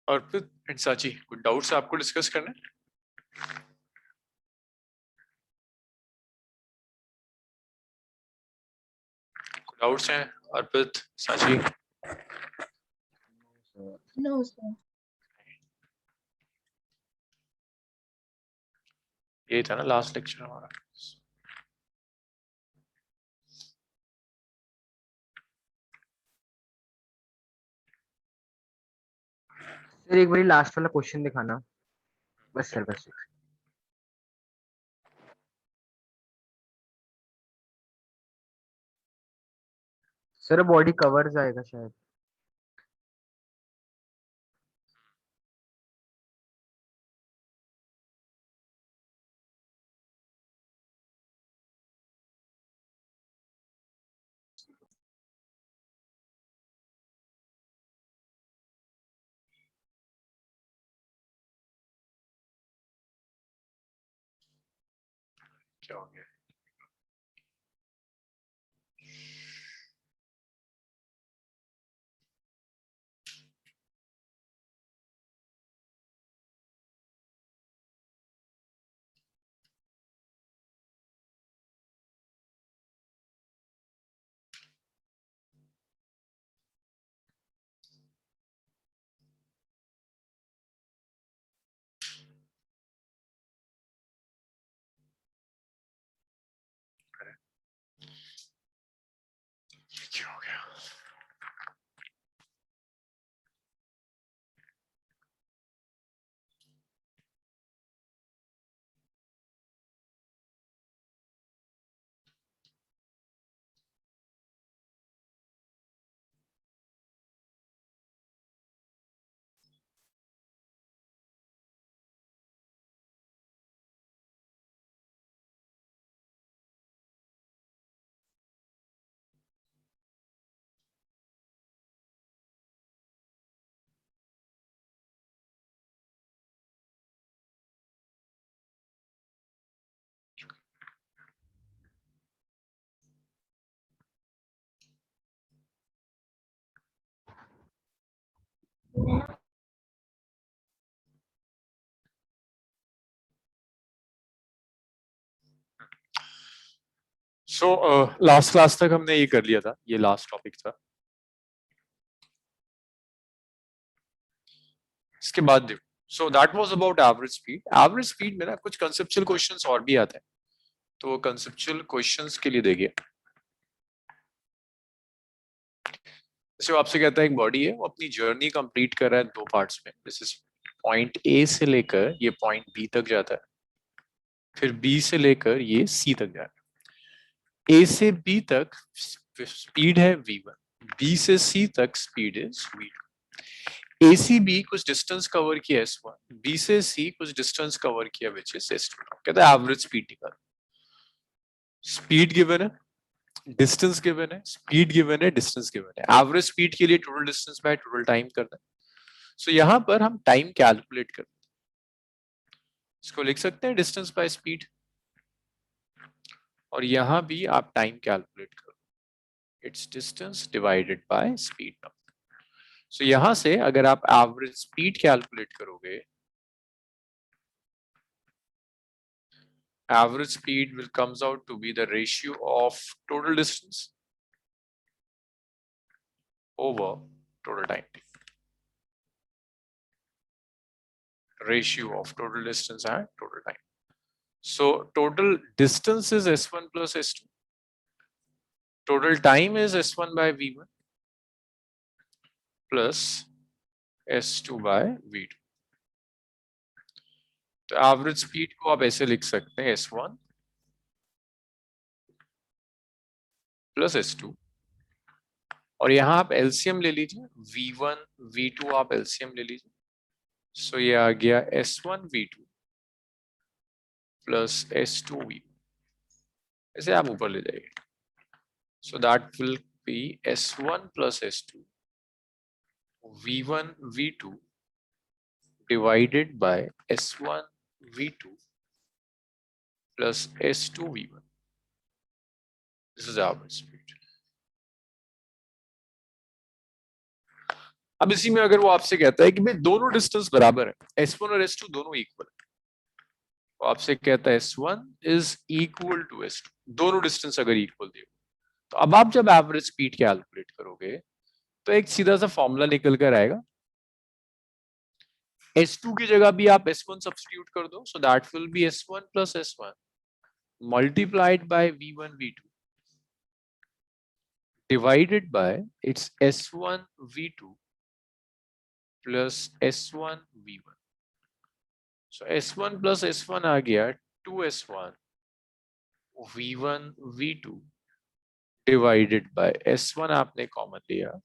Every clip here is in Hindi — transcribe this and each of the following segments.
अर्पित एंड साची, कुछ डाउट्स आपको डिस्कस करना है? डाउट्स हैं अर्पित, साची? No sir. ये था ना लास्ट लेक्चर हमारा। सर एक बार लास्ट वाला क्वेश्चन दिखाना बस सर, बस। सर बॉडी कवर जाएगा शायद। क्या हो गया? क्या हो गया? सो लास्ट क्लास तक हमने ये कर लिया था, ये लास्ट टॉपिक था। इसके बाद देखो, so that was about average speed. Average speed में ना कुछ कंसेप्चुअल क्वेश्चंस और भी आते हैं, तो वो कंसेप्चुअल क्वेश्चंस के लिए देखिए। जैसे वो आपसे कहता है एक बॉडी है, वो अपनी जर्नी कंप्लीट कर रहा है 2 पार्ट्स में। दिस पॉइंट ए से लेकर ये पॉइंट बी तक जाता है, फिर बी से लेकर ये सी तक जाता है। ए से बी तक स्पीड है v1, बी से सी तक speed is v2। A C B कुछ डिस्टेंस कवर किया s1, बी से सी कुछ डिस्टेंस कवर किया विच इज s2। कहता है एवरेज स्पीड निकाल। स्पीड गिवन है, डिस्टेंस गिवन है, स्पीड गिवन है, डिस्टेंस गिवन है। एवरेज स्पीड के लिए total distance by total time करना है। सो यहां पर हम टाइम कैलकुलेट करते हैं। इसको लिख सकते हैं डिस्टेंस बाय स्पीड, और यहां भी आप टाइम कैलकुलेट करो, it's distance divided by speed. So यहां से अगर आप एवरेज स्पीड कैलकुलेट करोगे, average speed will comes out to be the ratio of total distance over total time. Ratio of total distance and total time. So total distance is s1 plus s2. Total time is s1 by v1 plus s2 by v2. तो एवरेज स्पीड को आप ऐसे लिख सकते हैं s1 प्लस s2, और यहां आप एलसीएम ले लीजिए, v1 v2 आप एलसीएम ले लीजिए। सो ये आ गया s1 v2 plus s2 v2, ऐसे आप ऊपर ले जाइए। So that will be s1 plus s2 v1 v2 divided by s1 v2 plus s2 v1. This is average speed. अब इसी में अगर वो आपसे कहता है कि भाई दोनों डिस्टेंस बराबर है, S1 और S2 दोनों इक्वल है, तो आपसे कहता है S1 is equal to S2, दोनों डिस्टेंस अगर इक्वल दिए, तो अब आप जब एवरेज स्पीड कैलकुलेट करोगे तो एक सीधा सा फॉर्मूला निकल कर आएगा, S2 की जगह भी आप S1 सब्स्टिट्यूट कर दो, so that will be S1 plus S1 multiplied by V1 V2 divided by its S1 V2 plus S1 V1. So S1 plus S1 आ गया 2S1 V1 V2 divided by S1 आपने कॉमन लिया,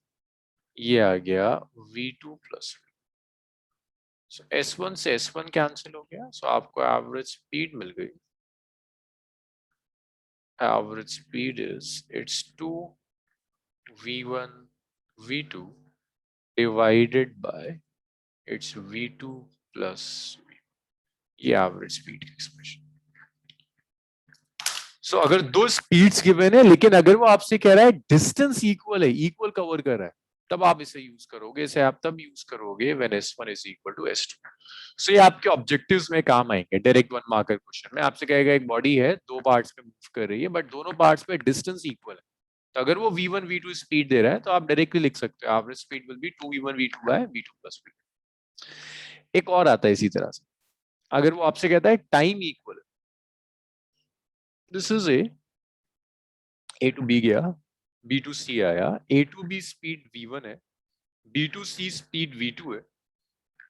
ये आ गया V2 plus so S1 से S1 कैंसिल हो गया, so आपको एवरेज स्पीड मिल गई. Average speed is it's 2 V1 V2 divided by its V2 plus V. ये एवरेज स्पीड का एक्सप्रेशन. सो अगर दो स्पीड्स गिवन है लेकिन अगर वो आपसे कह रहा है डिस्टेंस इक्वल है, इक्वल कवर कर रहा है, तब आप इसे यूज करोगे. इसे आप तब यूज करोगे when S1 is equal to S2. So ये आपके ऑब्जेक्टिव्स में काम आएंगे. डायरेक्ट 1 मार्कर क्वेश्चन में आपसे कहेगा एक बॉडी है, दो पार्ट्स में मूव कर रही है, बट दोनों पार्ट्स में डिस्टेंस इक्वल है, तो अगर वो V1 V2 स्पीड दे रहा है तो आप डायरेक्टली लिख सकते हो average speed will be 2V1 V2 by V2 plus V2. एक और आता है इसी तरह से, अगर वो आपसे कहता है time equal, this is A to B गया, बी टू सी आया, A to B speed V1 है, B to C speed V2 है,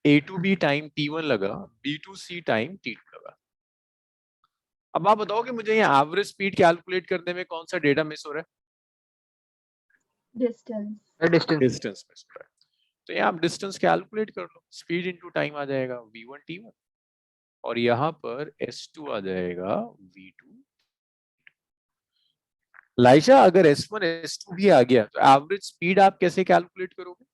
ए टू बी टाइम T1 लगा, B to C time T2 लगा. अब आप बताओ कि मुझे यहाँ एवरेज स्पीड कैलकुलेट करने में कौन सा डेटा मिस हो रहा है? डिस्टेंस डिस्टेंस मिस हो रहा है. तो यहाँ आप डिस्टेंस कैलकुलेट कर लो, स्पीड इनटू टाइम आ जाएगा V1 T1, और यहाँ पर S2 आ जाएगा V2. लाइशा अगर S1 S2 भी आ गया तो एवरेज स्पीड आप कैसे कैलकुलेट करोगे?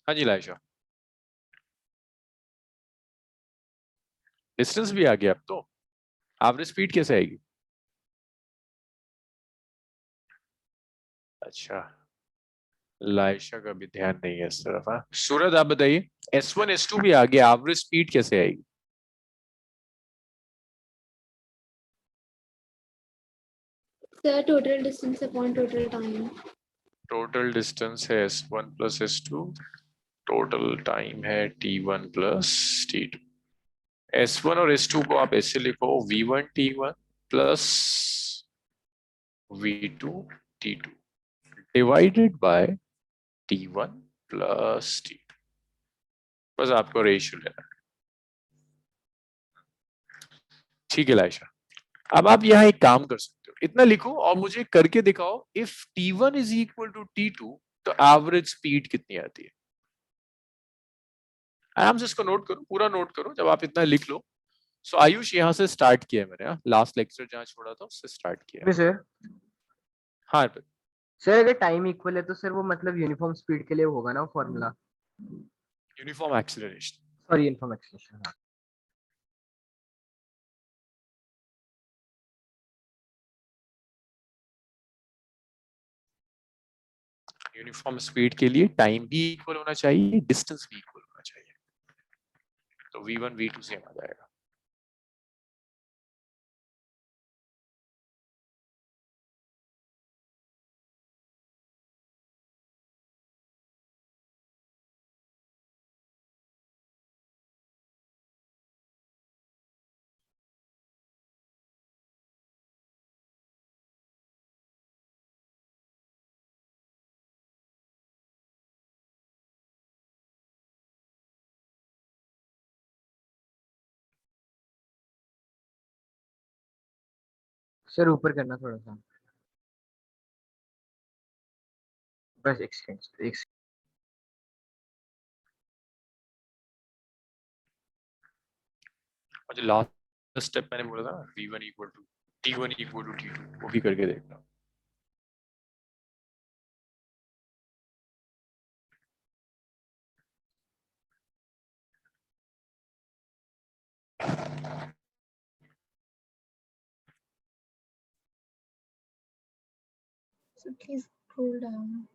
हाँ जी लाइशा, डिस्टेंस भी आ गया, अब तो एवरेज स्पीड कैसे आएगी? अच्छा, लाइशा का भी ध्यान नहीं है इस तरफ. हाँ सूरज आप बताइए, S1 S2 भी आ गया, एवरेज स्पीड कैसे आएगी? Sir total distance upon total time. Total distance है S1 plus S2, total time है T1 प्लस T2. S1 और S2 को आप ऐसे लिखो V1 T1 plus V2 T2 divided by T1 plus T2. बस आपको रेशियो लेना है. ठीक है लाइशा, अब आप यहाँ एक काम कर सकते हो, इतना लिखो और मुझे करके दिखाओ, if T1 is equal to T2 तो एवरेज स्पीड कितनी आती है? आराम से इसको नोट करो, पूरा नोट करो. जब आप इतना लिख लो, सो आयुष यहाँ से स्टार्ट किया है मैंने, लास्ट लेक्चर जहाँ छोड़ा था उससे स्टार्ट किया. सर. हाँ सर अगर टाइम इक्वल है तो सर वो मतलब यूनिफॉर्म स्पीड के लिए होगा ना formula. Uniform acceleration. Sorry uniform acceleration. Uniform speed के लिए टाइम भी इक्वल होना चाहिए, डिस्टेंस भी इक्वल होना चाहिए, तो V1 V2 सेम आ जाएगा. सर ऊपर करना थोड़ा सा, बस एक सेकंड एक. और जो लास्ट स्टेप मैंने बोला था V1 equal to T1 equal to T2, वो भी करके देखना. So please Cool down.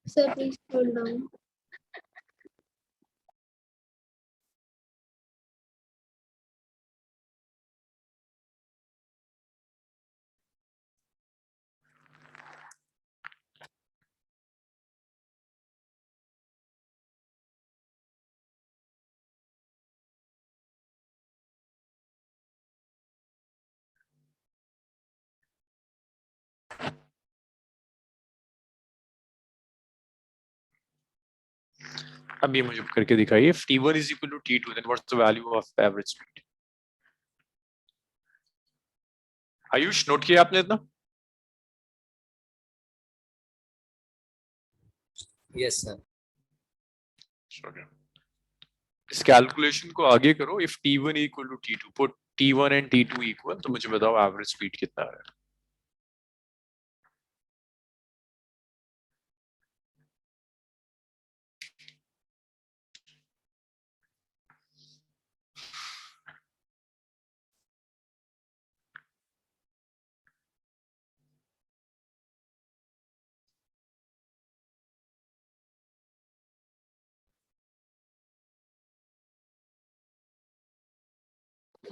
Sir, please scroll down. अब ये मुझे करके दिखाइए, if T1 is equal to T2 then what's the value of average speed? Ayush note किया आपने इतना? Yes sir. इस कैलकुलेशन को आगे करो, if T1 equal to T2 put T1 and T2 equal, तो मुझे बताओ एवरेज स्पीड कितना है?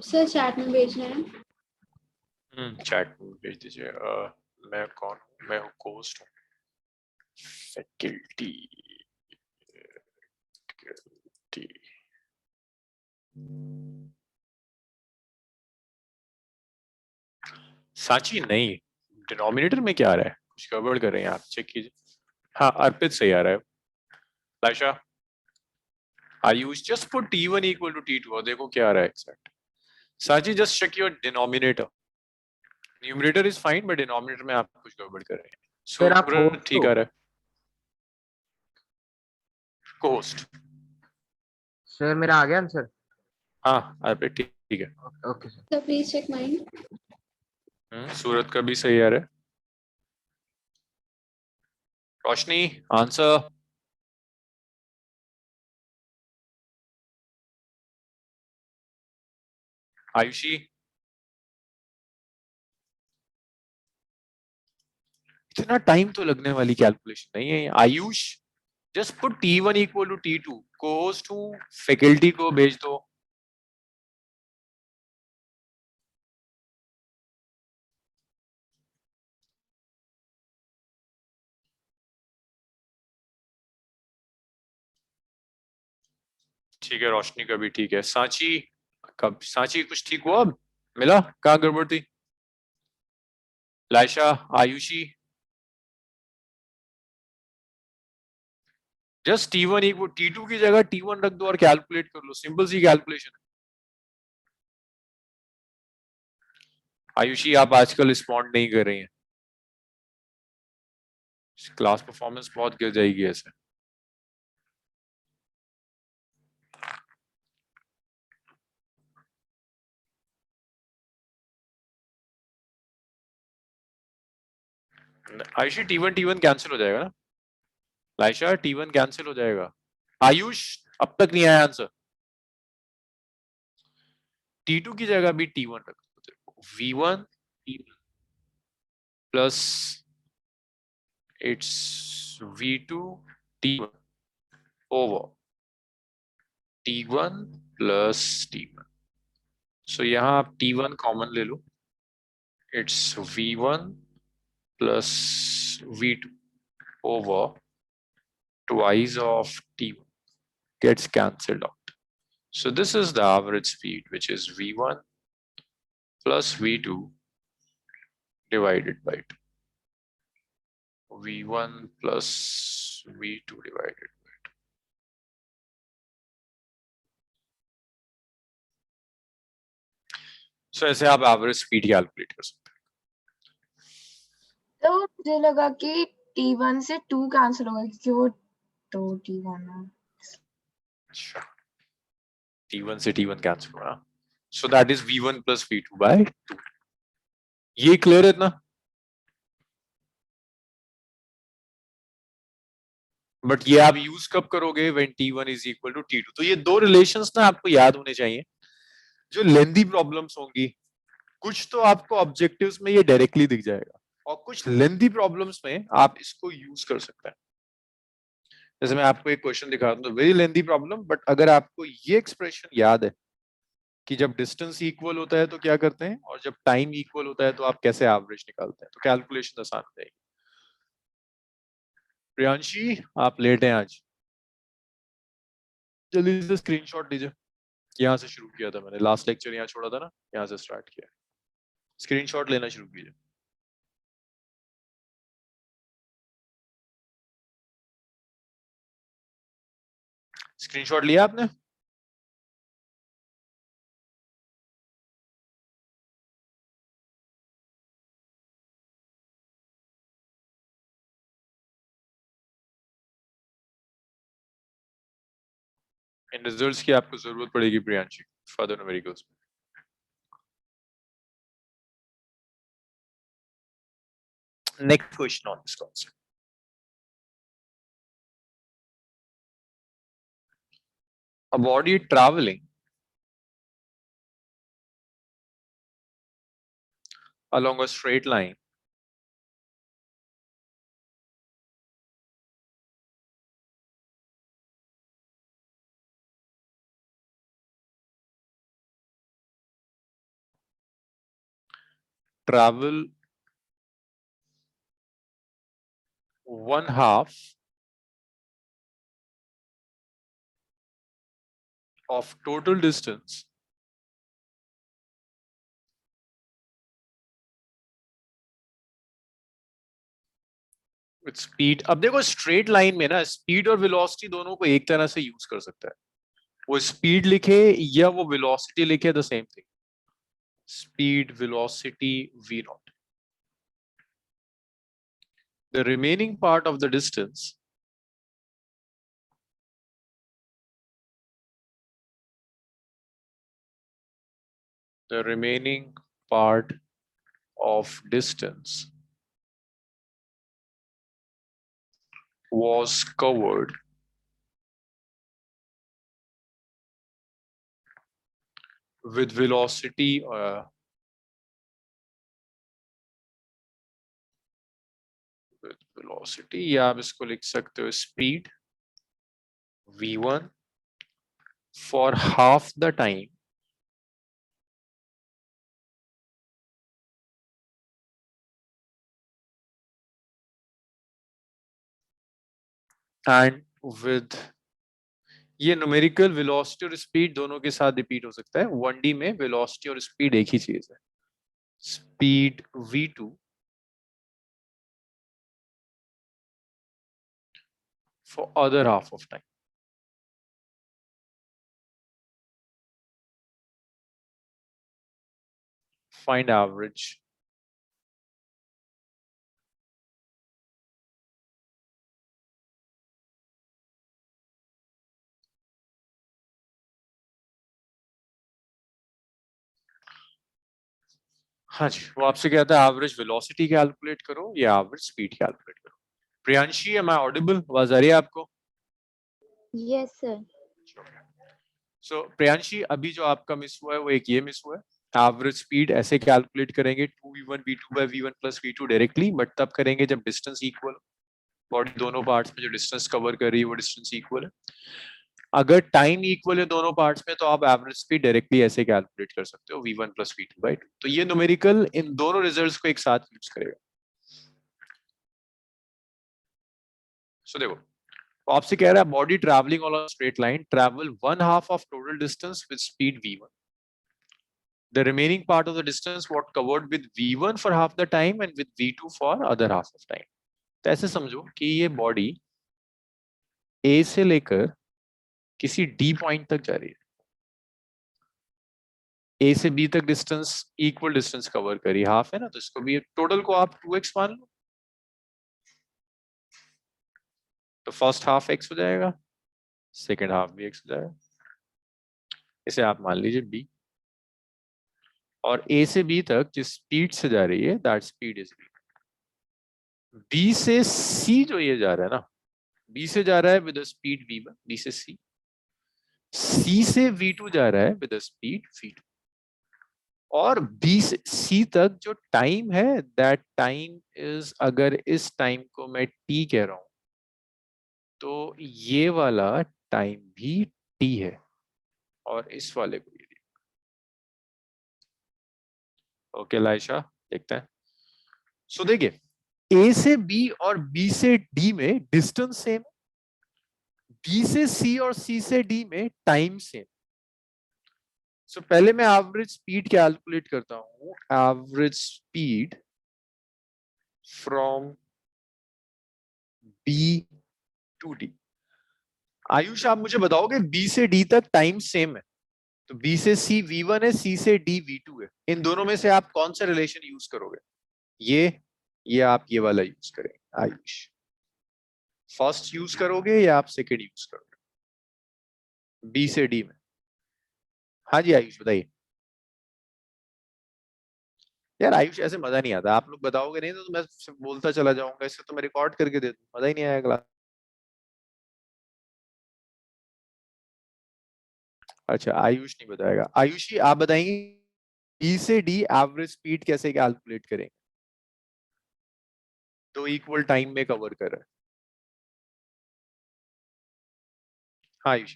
सर चैट में भेजना है। चैट में भेज दीजिए। मैं कौन हूँ? मैं हूँ कोस्ट हूँ, फैकल्टी। साची नहीं, डिनोमिनेटर में क्या आ रहा है? कुछ गड़बड़ कर रहे हैं आप, चेक कीजिए। हाँ अर्पित सही आ रहा है। Laisha Ayush just put T1 equal to T2 और देखो क्या आ रहा है exact. Sachi just check your denominator, numerator is fine but denominator में आप कुछ गड़बड़ कर रहे हैं। सर आप सूरज host ठीक हो? आ रहा है। कोस्ट सर मेरा आ गया आंसर। हाँ अर्पित ठीक है। Okay sir. Sir please check mine. Surat का भी सही आ रहा है। रोशनी आंसर। आयुषी इतना टाइम तो लगने वाली कैलकुलेशन नहीं है। Ayush just put T1 equal to T2, cost to faculty को भेज दो। ठीक है, रोशनी का भी ठीक है। सांची कब, सांची कुछ ठीक हुआ? अब मिला, कहाँ गड़बड़ थी? Laisha Ayushi just T1 equal T2 की जगह T1 रख दो और कैलकुलेट कर लो, सिंपल सी कैलकुलेशन है। आयुषी आप आजकल रिस्पॉन्ड नहीं कर रही हैं, क्लास परफॉर्मेंस बहुत गिर जाएगी ऐसे। आयुषी T1 कैंसिल हो जाएगा ना? लाइशा T1 कैंसिल हो जाएगा। आयुष अब तक नहीं आया आंसर। T2 की जगह भी T1 रख दो। V1 plus it's V2 T1 over T1 plus T1। सो यहाँ आप T1 कॉमन ले लो, it's V1 plus V2 over twice of T1 gets cancelled out. So this is the average speed, which is V1 plus V2 divided by 2. V1 plus V2 divided by 2. So ऐसे आप average speed कैलकुलेट कर सकते हैं। तो मुझे लगा कि T1 से 2 कैंसिल होगा क्योंकि वो 2 T1 है। अच्छा, T1 से T1 कैंसिल हुआ, so that is V1 plus V2 by 2। ये क्लियर है इतना? बट ये आप यूज कब करोगे? When T1 is equal to T2। तो ये दो रिलेशंस ना आपको याद होने चाहिए जो लेंदी प्रॉब्लम्स होंगी। कुछ तो आपको ऑब्जेक्टिव्स में ये डायरेक्टली दिख जाएगा और कुछ लेंदी प्रॉब्लम्स में आप इसको यूज कर सकते हैं। जैसे मैं आपको एक क्वेश्चन दिखाता हूँ, वेरी लेंदी प्रॉब्लम, बट अगर आपको ये एक्सप्रेशन याद है कि जब डिस्टेंस इक्वल होता है तो क्या करते हैं और जब टाइम इक्वल होता है तो आप कैसे एवरेज निकालते हैं, तो कैलकुलेशन आसान हो जाएगी। प्रियांशी आप लेट हैं आज, जल्दी से स्क्रीनशॉट लीजिए। यहाँ से शुरू किया था मैंने, लास्ट लेक्चर यहाँ छोड़ा था ना, यहाँ से स्टार्ट किया। स्क्रीनशॉट लेना शुरू कीजिए। स्क्रीनशॉट लिया आपने? इन रिजल्ट्स की आपको जरूरत पड़ेगी प्रियांशी फर्दर न्यूमेरिकल्स में। Next question on this concept, a body traveling along a straight line travel 1/2 of total distance with speed। अब देखो स्ट्रेट लाइन में ना स्पीड और वेलोसिटी दोनों को एक तरह से यूज कर सकता है, वो स्पीड लिखे या वो वेलोसिटी लिखे, the same thing, speed velocity v not. The remaining part of the distance was covered with velocity या आप इसको लिख सकते हो speed v1 for half the time and with, ये न्यूमेरिकल वेलोसिटी और स्पीड दोनों के साथ रिपीट हो सकता है। 1D में वेलोसिटी और स्पीड एक ही चीज है, speed v2 for other half of time। Find average हाँ जी, वो आपसे कहता है एवरेज वेलोसिटी कैलकुलेट करो या एवरेज स्पीड कैलकुलेट करो। प्रियांशी एम आई ऑडिबल, आवाज आ रही है आपको? Yes, sir. सो प्रियांशी अभी जो आपका मिस हुआ है वो एक ये मिस हुआ है, एवरेज स्पीड ऐसे कैलकुलेट करेंगे 2v1 v2 by v1 plus v2 directly, but तब करेंगे जब डिस्टेंस इक्वल, बॉडी दोनों पार्ट्स में जो डिस्टेंस कवर कर रही है वो डिस्टेंस इक्वल है। अगर टाइम इक्वल है दोनों पार्ट्स में तो आप एवरेज स्पीड डायरेक्टली ऐसे कैलकुलेट कर सकते हो v1 plus v2 by 2। तो ये न्यूमेरिकल इन दोनों रिजल्ट्स को एक साथ यूज करेगा। सो देखो, तो आपसे कह रहा है body travelling on a straight line travel 1/2 of total distance with speed v1, the remaining part of the distance what covered with v1 for half the time and with v2 for other half of time। तो ऐसे समझो कि ये बॉडी a से लेकर किसी d पॉइंट तक जा रही है, a से b तक डिस्टेंस इक्वल डिस्टेंस कवर करी, हाफ है ना, तो इसको भी टोटल को आप 2x मान लो तो फर्स्ट हाफ x हो जाएगा, सेकेंड हाफ भी x हो जाएगा। इसे आप मान लीजिए b, और a से b तक जिस स्पीड से जा रही है that speed is v। b से c जो ये जा रहा है ना, b से जा रहा है विद स्पीड v1, b से c, c से v2 जा रहा है विद स्पीड v2, और b से c तक जो टाइम है दैट टाइम इज, अगर इस टाइम को मैं t कह रहा हूं तो ये वाला टाइम भी t है, और इस वाले को ये। ओके लाइशा, देखते हैं। सो देखिए, a से b और b से d में डिस्टेंस सेम, b से c और c से d में टाइम सेम। सो पहले मैं एवरेज स्पीड कैलकुलेट करता हूं, average speed from b to d। Ayush आप मुझे बताओगे b से d तक टाइम सेम है, तो b से c v1 है, c से d v2 है, इन दोनों में से आप कौन सा रिलेशन यूज करोगे? ये आप ये वाला यूज करेंगे आयुष। फर्स्ट यूज करोगे या आप सेकेंड यूज करोगे बी से डी में? हाँ जी आयुष बताइए। यार आयुष ऐसे मजा नहीं आता, आप लोग बताओगे नहीं तो मैं सिर्फ बोलता चला जाऊंगा, इससे तो मैं रिकॉर्ड करके दे दूं, मजा ही नहीं आया क्लास। अच्छा आयुष नहीं बताएगा, आयुष ही आप बताएंगे बी से डी एवरेज स्पीड कैसे कैलकुलेट करेंगे, तो इक्वल टाइम में कवर कर रहा है। हाँ आयुष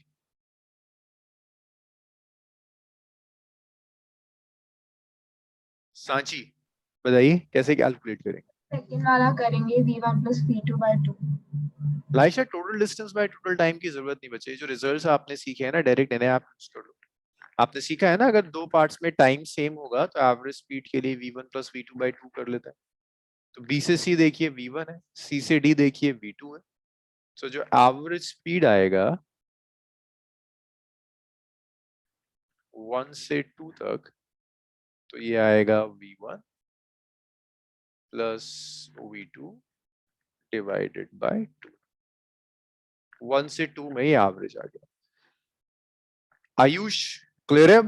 सांची बताइए कैसे कैलकुलेट करेंगे? सेकंड वाला करेंगे v1 plus v2/2। Laisha total distance by total time की जरूरत नहीं बचे, जो रिजल्ट्स आपने सीखे हैं ना डायरेक्ट इन्हें आप यूज कर लो। आपने सीखा है ना अगर दो पार्ट्स में टाइम सेम होगा तो एवरेज स्पीड के लिए v1 plus v2/2 कर लेते हैं। तो b से c देखिए v1 है, c से d देखिए v2 है, तो जो एवरेज स्पीड आएगा 1 से 2 तक, तो ये आएगा v1 plus v2 divided by 2। 1 से 2 में ही एवरेज आ गया। आयुष क्लियर है?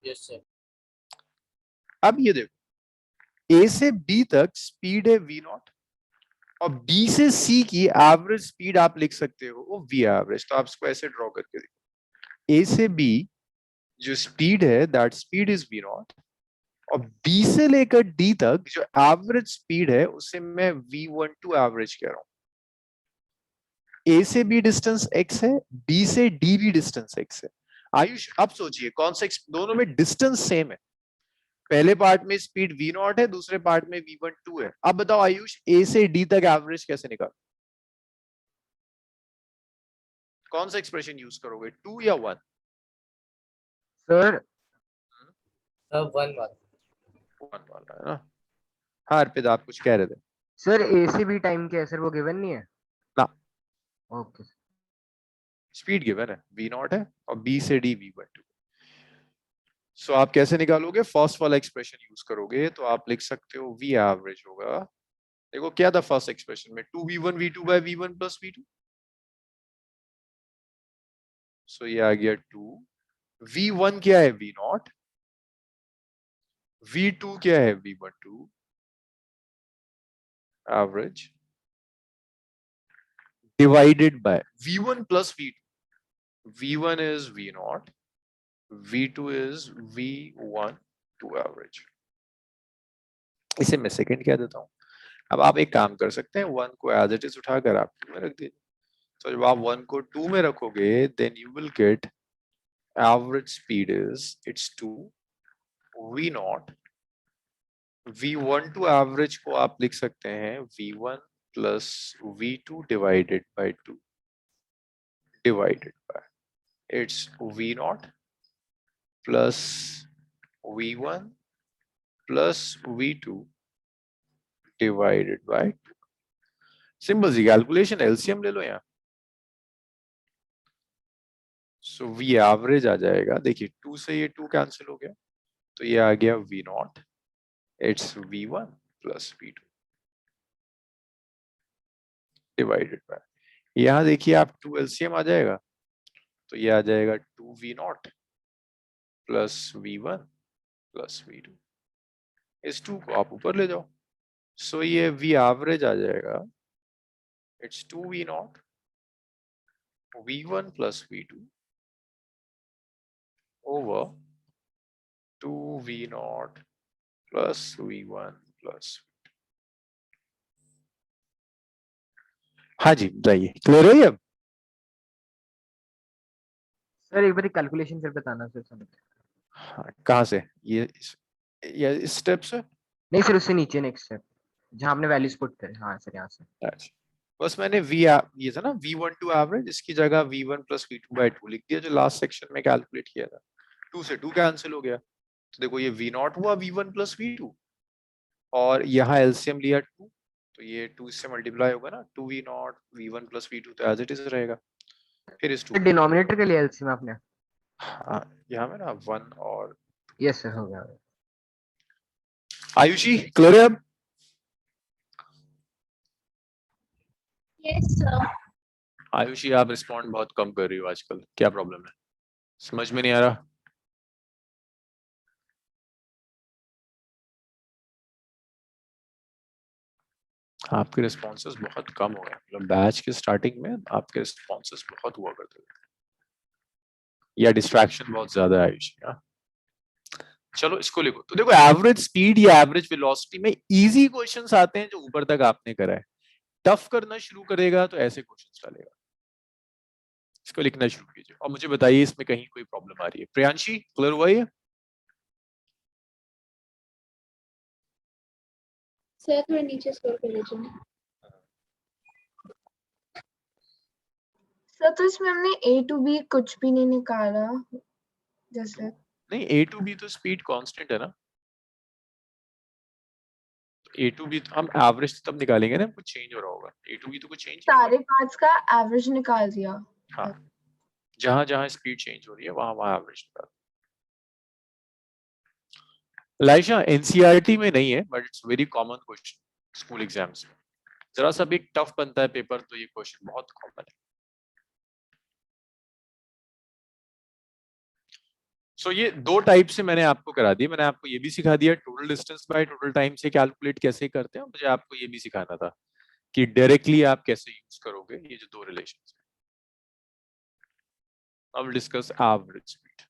Yes sir. अब ये देखो, a से b तक स्पीड है v0, और b से c की एवरेज स्पीड आप लिख सकते हो वो v एवरेज। तो आप इसको ऐसे ड्रॉ करके देखो, a से b जो स्पीड है दैट स्पीड इज v0, और b से लेकर d तक जो एवरेज स्पीड है उसे मैं v12 एवरेज कह रहा हूं। a से b डिस्टेंस x है, b से d भी डिस्टेंस x है। आयुष अब सोचिए कौन सा, दोनों में डिस्टेंस सेम है, पहले पार्ट में स्पीड v0 है, दूसरे पार्ट में v12 है। अब बताओ आयुष a से d तक एवरेज कैसे निकाल, कौन सा एक्सप्रेशन यूज करोगे, 2 या 1? Sir sir 1 1। 1 वाला है ना। हाँ अर्पित आप कुछ कह रहे थे? सर ए से बी टाइम क्या है सर, वो गिवन नहीं है? ना, ओके। स्पीड गिवन है v0 है, और b से d v12। सो आप कैसे निकालोगे, फर्स्ट वाला एक्सप्रेशन यूज करोगे, तो आप लिख सकते हो v एवरेज होगा, देखो क्या था फर्स्ट एक्सप्रेशन में, 2v1 v2 bye v1 plus v2। सो ये आ गया 2, v1 क्या है v0, v2 क्या है v12 average, divided by v1 plus v2। v1 is v0, v2 is v12 average. इसे मैं सेकंड कह देता हूं। अब आप एक काम कर सकते हैं, 1 को एज इट इज उठाकर आप 2 में रख दीजिए। तो जब आप 1 को 2 में रखोगे then you will get average speed is it's 2 v0, v12 average को आप लिख सकते हैं v1 plus v2 divided by 2 divided by it's v0 plus v1 plus v2 divided by 2। Simple सी कैलकुलेशन, एलसीएम ले लो यहाँ। सो वी एवरेज आ जाएगा, देखिए 2 से ये 2 कैंसिल हो गया, तो ये आ गया v0 it's V1 plus V2 divided bye, यहाँ देखिए आप 2 LCM आ जाएगा, तो ये आ जाएगा 2V0 plus V1 plus V2। इस 2 को आप ऊपर ले जाओ, सो ये V एवरेज आ जाएगा, it's 2V0 V1 plus V2 over 2V0 plus V1 plus। हाँ जी बताइए, क्लियर है ये अब? सर एक बार कैलकुलेशन फिर बताना सर समझ। हाँ, कहाँ से ये या इस स्टेप से? नहीं सर उससे नीचे नेक्स्ट स्टेप जहाँ आपने वैल्यूज पुट करे। हाँ सर यहाँ से। अच्छा, बस मैंने ये था ना V1 टू एवरेज, इसकी जगह V1 प्लस V2 बाई 2 लिख दिया, जो लास्ट सेक्शन में कैलकुलेट किया था। 2 से 2 कैंसिल हो गया, तो देखो ये V0 हुआ V1 प्लस V2, और यहाँ एलसीएम लिया 2, तो ये 2 इससे मल्टीप्लाई होगा ना, 2V0 V1 प्लस V2 तो एज इट इज रहेगा। फिर इस 2 को डिनोमिनेटर के लिए एलसीएम आपने। हाँ, यहाँ में ना 1 और यस सर हो गया। आयुषी क्लियर है अब? Yes, sir. आयुषी आप रिस्पॉन्ड बहुत कम कर रही हो आजकल, क्या प्रॉब्लम है? समझ में नहीं आ रहा? आपके रिस्पॉन्सेस बहुत कम हो गए, मतलब बैच के स्टार्टिंग में आपके रिस्पॉन्सेस बहुत हुआ करते थे, या डिस्ट्रैक्शन बहुत ज्यादा है आयुषी। हाँ? चलो इसको लिखो, तो देखो एवरेज स्पीड या एवरेज वेलोसिटी में इजी क्वेश्चंस आते हैं जो ऊपर तक आपने करा है, टफ करना शुरू करेगा तो ऐसे क्वेश्चंस डालेगा। इसको लिखना शुरू कीजिए और मुझे बताइए इसमें कहीं कोई प्रॉब्लम आ रही है। प्रियांशी क्लियर हुआ ये? सर थोड़ा नीचे स्क्रॉल कर लीजिए। सर तो इसमें हमने A to B कुछ भी नहीं निकाला जैसे। नहीं, ए टू बी तो स्पीड कांस्टेंट है ना, ए टू बी तो हम एवरेज तब निकालेंगे ना कुछ चेंज हो रहा होगा, ए टू बी तो कुछ चेंज नहीं सारे होगा। पार्ट्स का एवरेज निकाल दिया। हाँ, जहां जहां स्पीड चेंज हो रही है वहां वहां एवरेज निकाल। लाइशा एनसीईआरटी में नहीं है, but it's very common question school exams में। जरा सा भी टफ बनता है पेपर तो ये क्वेश्चन बहुत कॉमन है। सो ये 2 टाइप से मैंने आपको करा दिया, मैंने आपको ये भी सिखा दिया total distance by total time से कैलकुलेट कैसे करते हैं, मुझे आपको ये भी सिखाना था कि डायरेक्टली आप कैसे यूज करोगे ये जो 2 रिलेशंस हैं। अब डिस्कस एवरेज स्पीड।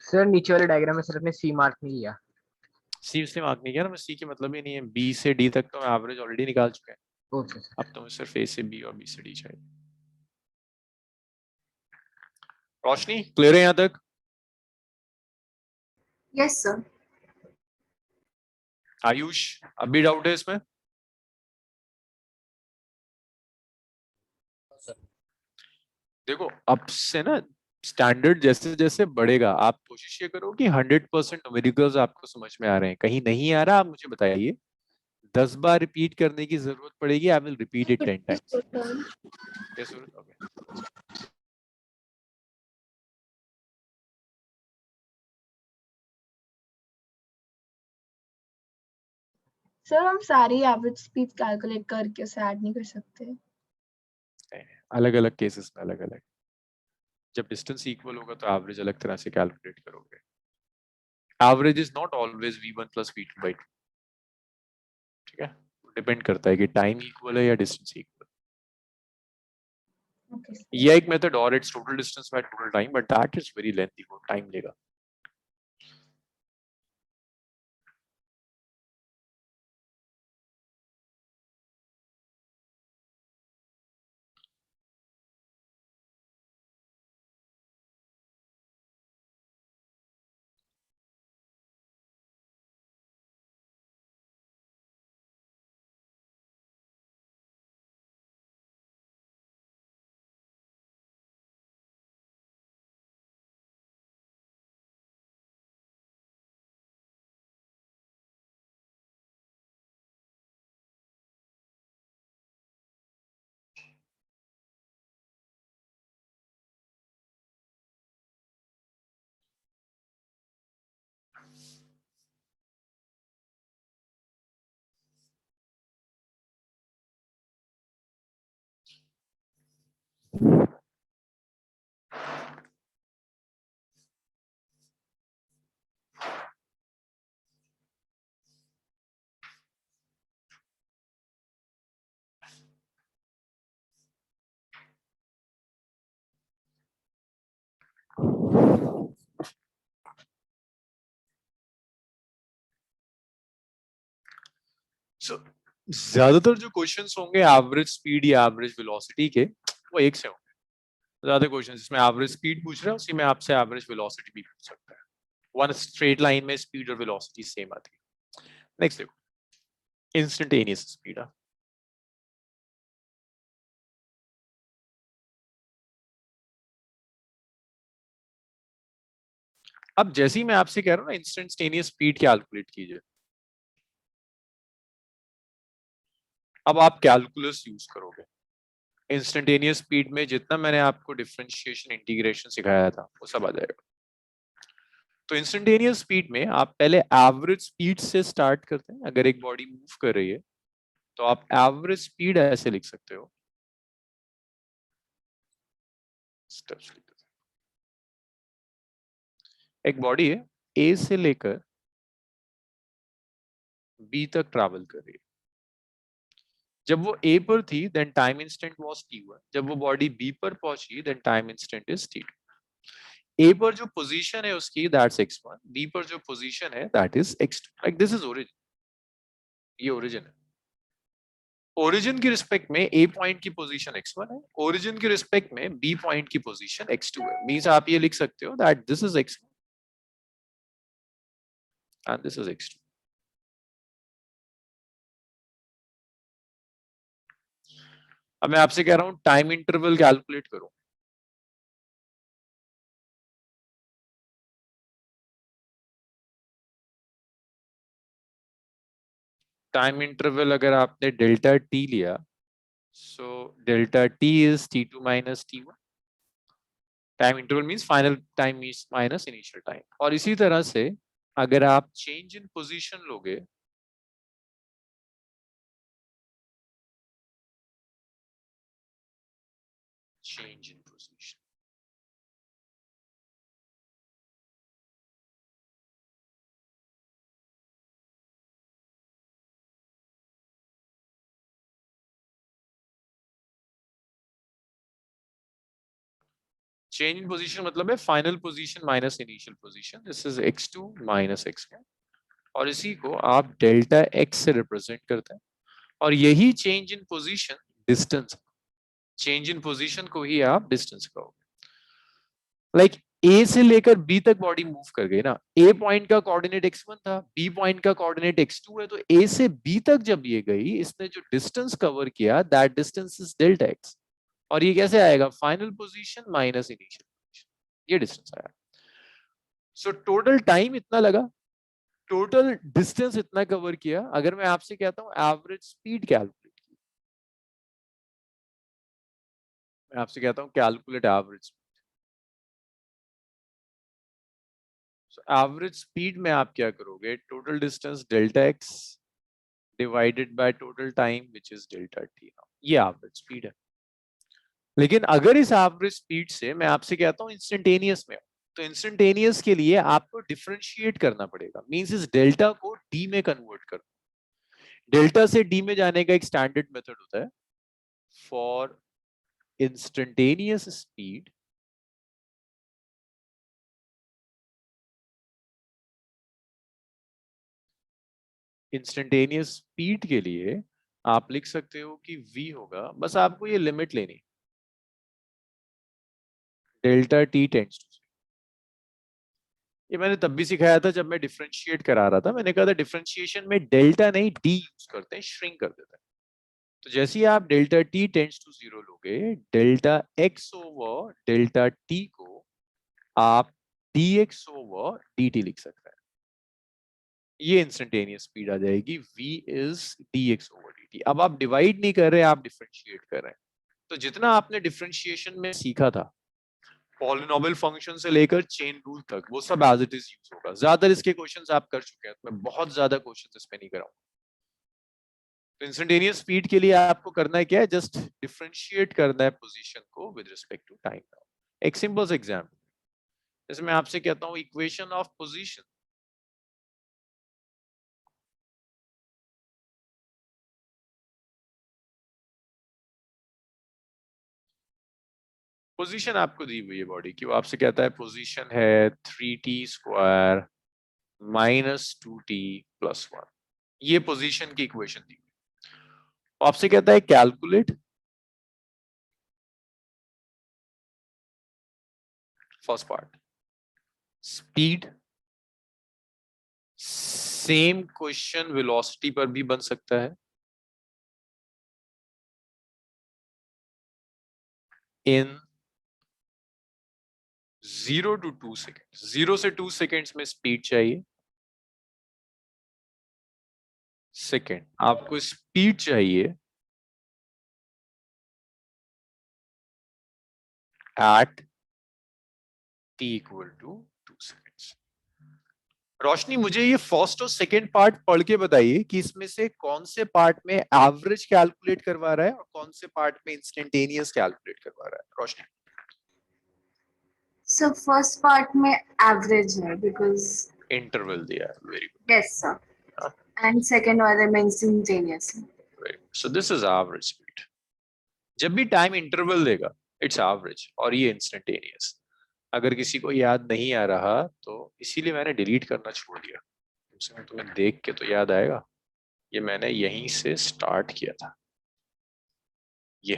सर नीचे वाले डायग्राम में सर अपने सी मार्क नहीं लिया। सी इसलिए मार्क नहीं किया ना, मैं सी के मतलब ही नहीं है, बी से डी तक तो एवरेज ऑलरेडी निकाल चुके हैं, ओके सर। अब तो मुझे सिर्फ ए से बी और बी से डी चाहिए। रोशनी क्लियर है यहाँ तक? Yes sir. आयुष अब भी डाउट है इसमें? देखो अब से ना स्टैंडर्ड जैसे जैसे बढ़ेगा, आप कोशिश ये करो कि 100% न्यूमेरिकल्स आपको समझ में आ रहे हैं, कहीं नहीं आ रहा आप मुझे बताइए, 10 बार रिपीट करने की जरूरत पड़ेगी, I will repeat it 10 times. Yes okay. Sir हम सारी एवरेज स्पीड कैलकुलेट करके उसे ऐड नहीं कर सकते। अलग अलग केसेस में अलग अलग, जब डिस्टेंस इक्वल होगा तो एवरेज अलग तरह से कैलकुलेट करोगे। Average is not always V1 plus V2 by 2, ठीक है, डिपेंड करता है कि टाइम इक्वल है या डिस्टेंस इक्वल। Okay sir. ये एक मेथड और, it's total distance by total time, but that is very lengthy, वो टाइम लेगा। So, ज्यादातर जो क्वेश्चंस होंगे एवरेज स्पीड या एवरेज वेलोसिटी के, वो एक से होंगे। ज्यादा क्वेश्चन जिसमें एवरेज स्पीड पूछ रहा है उसी में आपसे एवरेज वेलोसिटी भी पूछ सकता है। वन स्ट्रेट लाइन में स्पीड और वेलोसिटी सेम आती है। नेक्स्ट देखो, इंस्टेंटेनियस स्पीड। अब जैसे ही मैं आपसे कह रहा हूँ ना इंस्टेंटेनियस स्पीड कैलकुलेट कीजिए, अब आप कैलकुलस यूज करोगे। इंस्टेंटेनियस स्पीड में जितना मैंने आपको डिफरेंशिएशन इंटीग्रेशन सिखाया था वो सब आ जाएगा। तो इंस्टेंटेनियस स्पीड में आप पहले एवरेज स्पीड से स्टार्ट करते हैं। अगर एक बॉडी मूव कर रही है तो आप एवरेज स्पीड ऐसे लिख सकते हो, स्टेप्स लिख देते हैं। एक बॉडी है, ए से लेकर बी तक ट्रैवल कर रही है। जब वो ए पर थी then time instant was t1। जब वो बॉडी बी पर पहुंची then time instant is t2। A पर जो पोजीशन है उसकी दैट्स x1, बी पर जो पोजीशन है that is x2। Like this is origin, ये ओरिजिन है। ओरिजिन की रिस्पेक्ट में ए पॉइंट की पोजीशन x1 है, ओरिजिन की रिस्पेक्ट में बी पॉइंट की पोजीशन x2 है। मींस आप ये लिख सकते हो that this is x1 and this is x2। अब मैं आपसे कह रहा हूं टाइम इंटरवल कैलकुलेट करो। टाइम इंटरवल अगर आपने डेल्टा टी लिया, so delta T is t2 minus t1। Time interval means final time minus initial time. और इसी तरह से अगर आप चेंज इन पोजीशन लोगे, change in position, change in position मतलब है final position minus initial position. This is x2 minus x1 और इसी को आप डेल्टा x से रिप्रेजेंट करते हैं। और यही change in position distance, change in position को ही आप डिस्टेंस कहोगे। लाइक ए से लेकर बी तक बॉडी मूव कर गई ना, ए पॉइंट का कोऑर्डिनेट x1 था, बी पॉइंट का कोऑर्डिनेट x2 है, तो ए से बी तक जब ये गई इसने जो डिस्टेंस कवर किया that distance is delta x। और ये कैसे आएगा, final position minus initial position, ये डिस्टेंस आया। सो टोटल टाइम इतना लगा, टोटल डिस्टेंस इतना कवर किया। अगर मैं आपसे कहता हूं एवरेज स्पीड कैलकुलेट की, मैं आपसे कहता हूं कैलकुलेट एवरेज, एवरेज स्पीड में आप क्या करोगे, total distance delta x divided by total time which is delta T. ये एवरेज स्पीड है। लेकिन अगर इस एवरेज स्पीड से मैं आपसे कहता हूं इंस्टेंटेनियस में, तो इंस्टेंटेनियस के लिए आपको डिफरेंशिएट करना पड़ेगा। मींस इस डेल्टा को डी में कन्वर्ट कर, डेल्टा से डी में जाने का एक स्टैंडर्ड मेथड होता है। For instantaneous speed instantaneous speed के लिए आप लिख सकते हो कि v होगा, बस आपको ये लिमिट लेनी, डेल्टा टी टेंड्स टू, ये मैंने तब भी सिखाया था जब मैं डिफरेंशिएट करा रहा था। मैंने कहा था डिफरेंशिएशन में डेल्टा नहीं डी यूज करते हैं, श्रिंक कर देते हैं। तो जैसे ही आप डेल्टा टी टेंड्स टू 0 लोगे, delta x over delta T को आप D x over D T लिख सकते हैं। ये इंस्टेंटेनियस स्पीड आ जाएगी, v is dx over dt। अब आप डिवाइड नहीं कर रहे, आप डिफरेंशिएट कर रहे हैं। तो जितना आपने डिफरेंशिएशन में सीखा था, पॉलिनोमियल फंक्शन से लेकर चेन रूल तक, वो सब एज इट इज यूज होगा। ज्यादातर इसके क्वेश्चंस आप कर चुके हैं, तो मैं बहुत ज्यादा क्वेश्चंस इसमें नहीं कराऊंगा। तो इंस्टेंटेनियस स्पीड के लिए आपको करना है क्या है, जस्ट डिफरेंशिएट करना है पोजीशन को विद रिस्पेक्ट टू टाइम। एक सिंपल एग्जाम्पल, जैसे मैं आपसे कहता हूं इक्वेशन ऑफ पोजीशन, पोजीशन आपको दी हुई है बॉडी की, वो आपसे कहता है पोजीशन है 3t² -2t+1, ये पोजीशन की इक्वेशन दी हुई है। आपसे कहता है calculate first part speed, same question velocity पर भी बन सकता है, इन 0 to 2 सेकेंड, 0 से 2 सेकेंड्स में स्पीड चाहिए। सेकेंड आपको स्पीड चाहिए at t equal to 2 seconds. Roshni मुझे ये फर्स्ट और सेकेंड पार्ट पढ़ के बताइए कि इसमें से कौन से पार्ट में एवरेज कैलकुलेट करवा रहा है और कौन से पार्ट में इंस्टेंटेनियस कैलकुलेट करवा रहा है। रोशनी So first part में average है because इंटरवल दिया है, very good, yes sir, and second वाले में instantaneous है. So this is average speed. जब भी टाइम इंटरवल देगा इट्स एवरेज और ये इंस्टेंटेनियस। अगर किसी को याद नहीं आ रहा तो इसीलिए मैंने डिलीट करना छोड़ दिया, तुम्हें देख के तो याद आएगा। ये मैंने यहीं से स्टार्ट किया था, ये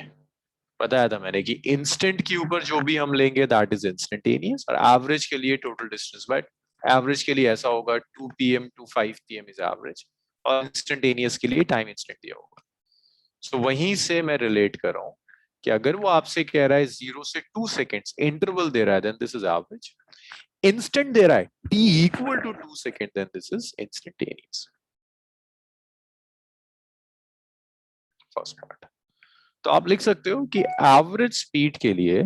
बताया था मैंने कि इंस्टेंट के ऊपर जो भी हम लेंगे दैट इज इंस्टेंटेनियस, और एवरेज के लिए टोटल डिस्टेंस बाय एवरेज के लिए ऐसा होगा 2 PM to 5 PM is average, और इंस्टेंटेनियस के लिए टाइम इंस्टेंट दिया होगा। सो वहीं से मैं रिलेट कर रहा हूं कि अगर वो आपसे कह रहा है 0 से 2 सेकेंड्स इंटरवल दे रहा है then this is average, instant दे रहा है t equal to 2 second then this is instantaneous. First part तो आप लिख सकते हो कि एवरेज स्पीड के लिए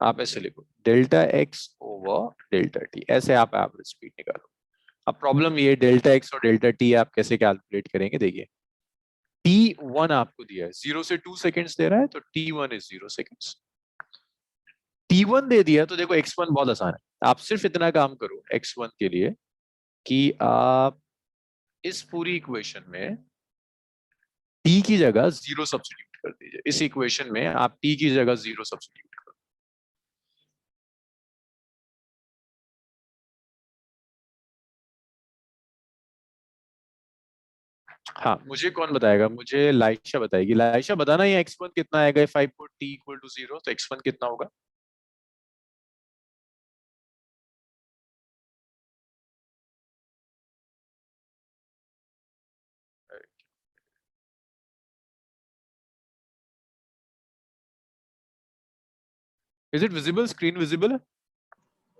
आप ऐसे लिखो delta x over delta t, ऐसे आप एवरेज स्पीड निकालो। अब प्रॉब्लम ये डेल्टा x और डेल्टा t आप कैसे कैलकुलेट करेंगे, देखिए t1 आपको दिया है 0 से 2 सेकेंड्स दे रहा है तो t1 इज 0 सेकेंड्स। t1 दे दिया तो देखो x1 बहुत आसान है, आप सिर्फ इतना काम करो x1 के लिए कि आप इस पूरी इक्वेशन में t की जगह 0 सब्स्टिट्यूट कर दीजिए। इस इक्वेशन में आप t की जगह 0 सब्स्टिट्यूट करो। हाँ मुझे कौन बताएगा, मुझे लाइशा बताएगी। लाइशा बताना ये x1 कितना आएगा if I put t equal to 0, तो x1 कितना होगा। Is it visible, screen visible है।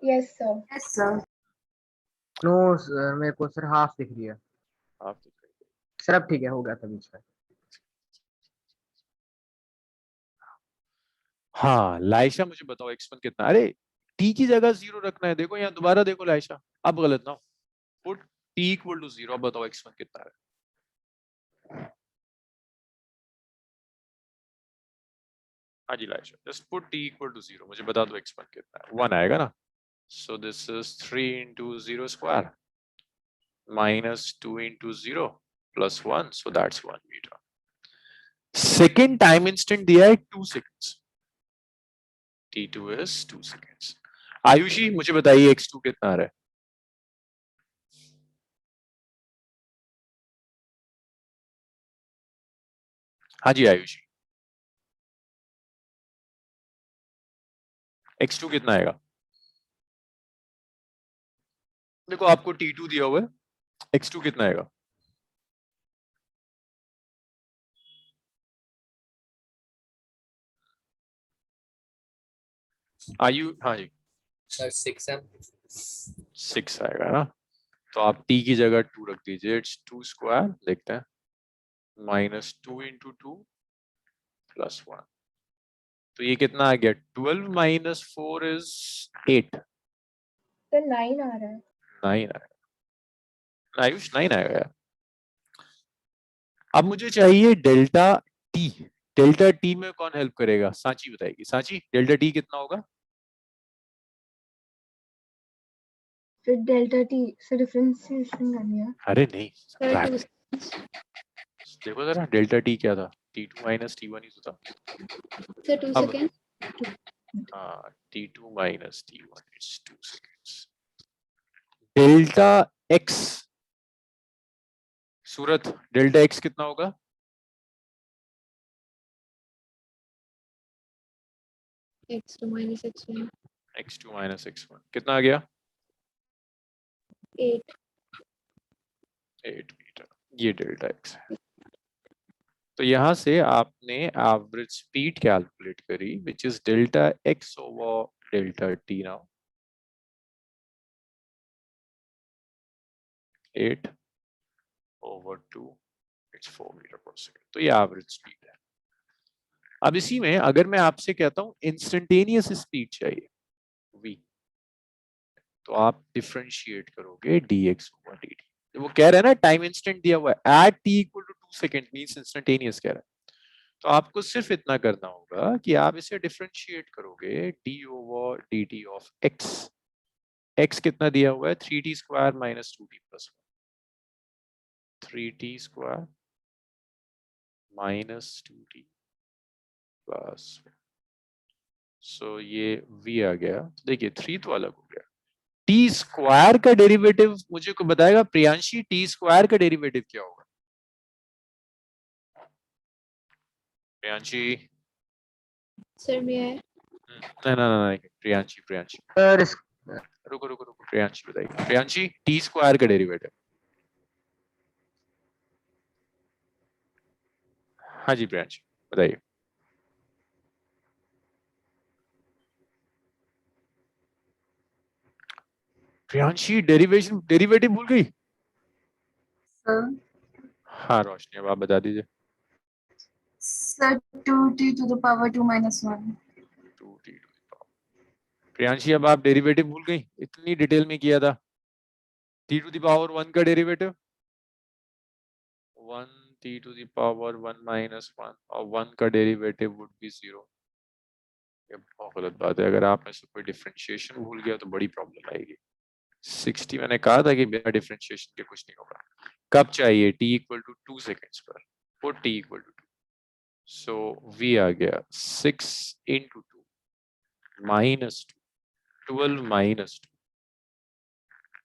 Yes, sir. Yes sir. No sir, मेरे को सर हाफ दिख रही है आप सर। अब ठीक है, हो गया था बीच में। हाँ लाइशा मुझे बताओ x1 कितना, अरे t की जगह 0 रखना है। देखो यहाँ दोबारा देखो लाइशा, अब गलत ना हो, पुट t इक्वल टू 0। अब बताओ x1 कितना है। हाँ जी Laisha, just put t equal to 0, मुझे बता दो x1 कितना है। 1 आएगा ना, so this is 3 into 0 square minus 2 into 0 plus 1, so that's 1 meter. Second time instant दिया है 2 seconds, t2 is 2 seconds. Ayushi मुझे बताइए x2 कितना आ रहा है। हाँ जी आयुषी, x2 कितना आएगा। देखो आपको t2 दिया हुआ है, x2 कितना आएगा। आयु हाँ जी सर 6M 6 आएगा ना, तो आप t की जगह 2 रख दीजिए, इट्स 2 स्क्वायर देखते हैं, माइनस 2 into 2 plus 1, तो ये कितना आ गया 12 minus 4 is 8, तो 9 आ रहा है। 9 आएगा। आयुष 9 आएगा यार। अब मुझे चाहिए डेल्टा टी, डेल्टा टी में कौन हेल्प करेगा, सांची बताएगी। सांची डेल्टा टी कितना होगा। फिर डेल्टा टी से डिफरेंशिएशन करनी है। अरे नहीं Sir, 2 देखो जरा डेल्टा टी क्या था, T2 minus T1 ही तो था. Sir, 2 अब seconds. T2 minus T1 it's 2 seconds. Delta x, Surat delta x कितना होगा? X2 minus X1. x2 minus x1 कितना आ गया? 8. 8 मीटर. ये डेल्टा x है. तो यहां से आपने एवरेज स्पीड कैलकुलेट करी which is delta x over delta t. Now 8 over 2 it's 4 meter per second. तो ये एवरेज स्पीड है. अब इसी में अगर मैं आपसे कहता हूं इंस्टेंटेनियस स्पीड चाहिए v, तो आप डिफरेंशिएट करोगे dx over dt. वो कह रहा है ना टाइम इंस्टेंट दिया हुआ है at t equal to 2 second means instantaneous कह रहा है. तो आपको सिर्फ इतना करना होगा कि आप इसे डिफरेंशिएट करोगे d over dt of x. x कितना दिया हुआ है? 3t square minus 2t plus 3t square minus 2t plus. So ये v आ गया. तो देखिए 3 तो अलग हो गया. टी स्क्वायर का डेरिवेटिव मुझे को बताएगा प्रियांशी, टी स्क्वायर का डेरिवेटिव क्या होगा? प्रियांशी. Sir, may I? नहीं नहीं नहीं प्रियांशी प्रियांशी सर रुको रुको रुको प्रियांशी बताइए. प्रियांशी टी स्क्वायर का डेरिवेटिव. हाँ जी प्रियांशी बताइए. प्रियांशी डेरिवेशन डेरिवेटिव भूल गई. Sir, हाँ रोशनी अब आप बता दीजिए. sir, 2t to the power 2 minus 1. 2t to the power. Priyanshi अब आप डेरिवेटिव भूल गई. इतनी डिटेल में किया था. t to the power 1 का derivative 1 t to the power 1 minus 1 और 1 का डेरिवेटिव वुड बी 0. ये बहुत गलत बात है. अगर आप में से कोई डिफरेंशिएशन भूल गया तो बड़ी प्रॉब्लम आएगी. 60 मैंने कहा था कि बिना डिफरेंशिएशन के कुछ नहीं होगा. कब चाहिए? t इक्वल टू 2 सेकेंड्स पर. Put t equal to 2. So v आ गया 6 into 2 minus 2 12 minus 2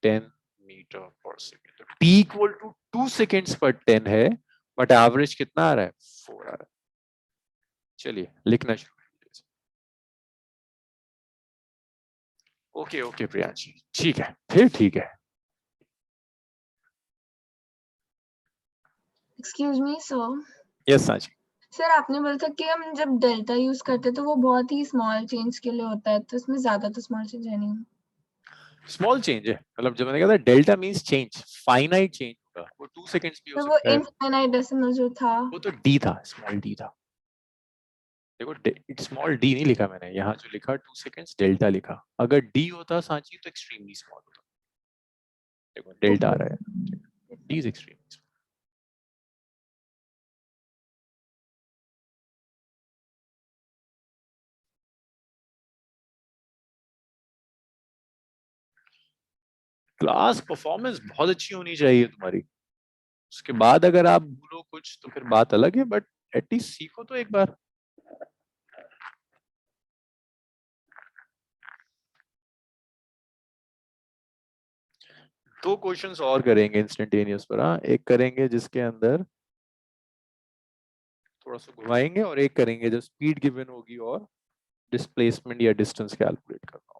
10 मीटर पर second. t equal to 2 seconds पर 10 है बट एवरेज कितना आ रहा है? 4 आ रहा है. चलिए लिखना शुरू. ओके ओके प्रियांशी ठीक है. फिर ठीक है. Excuse me sir. Yes Sanchi. Sir आपने बोला था कि हम जब डेल्टा यूज करते हैं तो वो बहुत ही स्मॉल चेंज के लिए होता है, तो इसमें ज्यादा तो स्मॉल चेंज है नहीं. स्मॉल चेंज है मतलब जब मैंने कहा था delta means change, finite change होगा. वो 2 सेकंड्स भी हो तो वो सकता है. इनफाइनाइट डेसिमल जो था वो तो d था, स्मॉल d था. देखो स्मॉल d नहीं लिखा मैंने यहाँ, जो लिखा 2 सेकंड्स डेल्टा लिखा. अगर d होता सांची तो एक्सट्रीमली स्मॉल होता. देखो डेल्टा आ रहा है, d is extremely small. Class performance बहुत अच्छी होनी चाहिए तुम्हारी. उसके बाद अगर आप भूलो कुछ तो फिर बात अलग है, बट एटलीस्ट सीखो तो एक बार. दो क्वेश्चंस और करेंगे इंस्टेंटेनियस पर. हाँ एक करेंगे जिसके अंदर थोड़ा सा घुमाएंगे और एक करेंगे जो स्पीड गिवन होगी और डिस्प्लेसमेंट या डिस्टेंस कैलकुलेट करना होगा.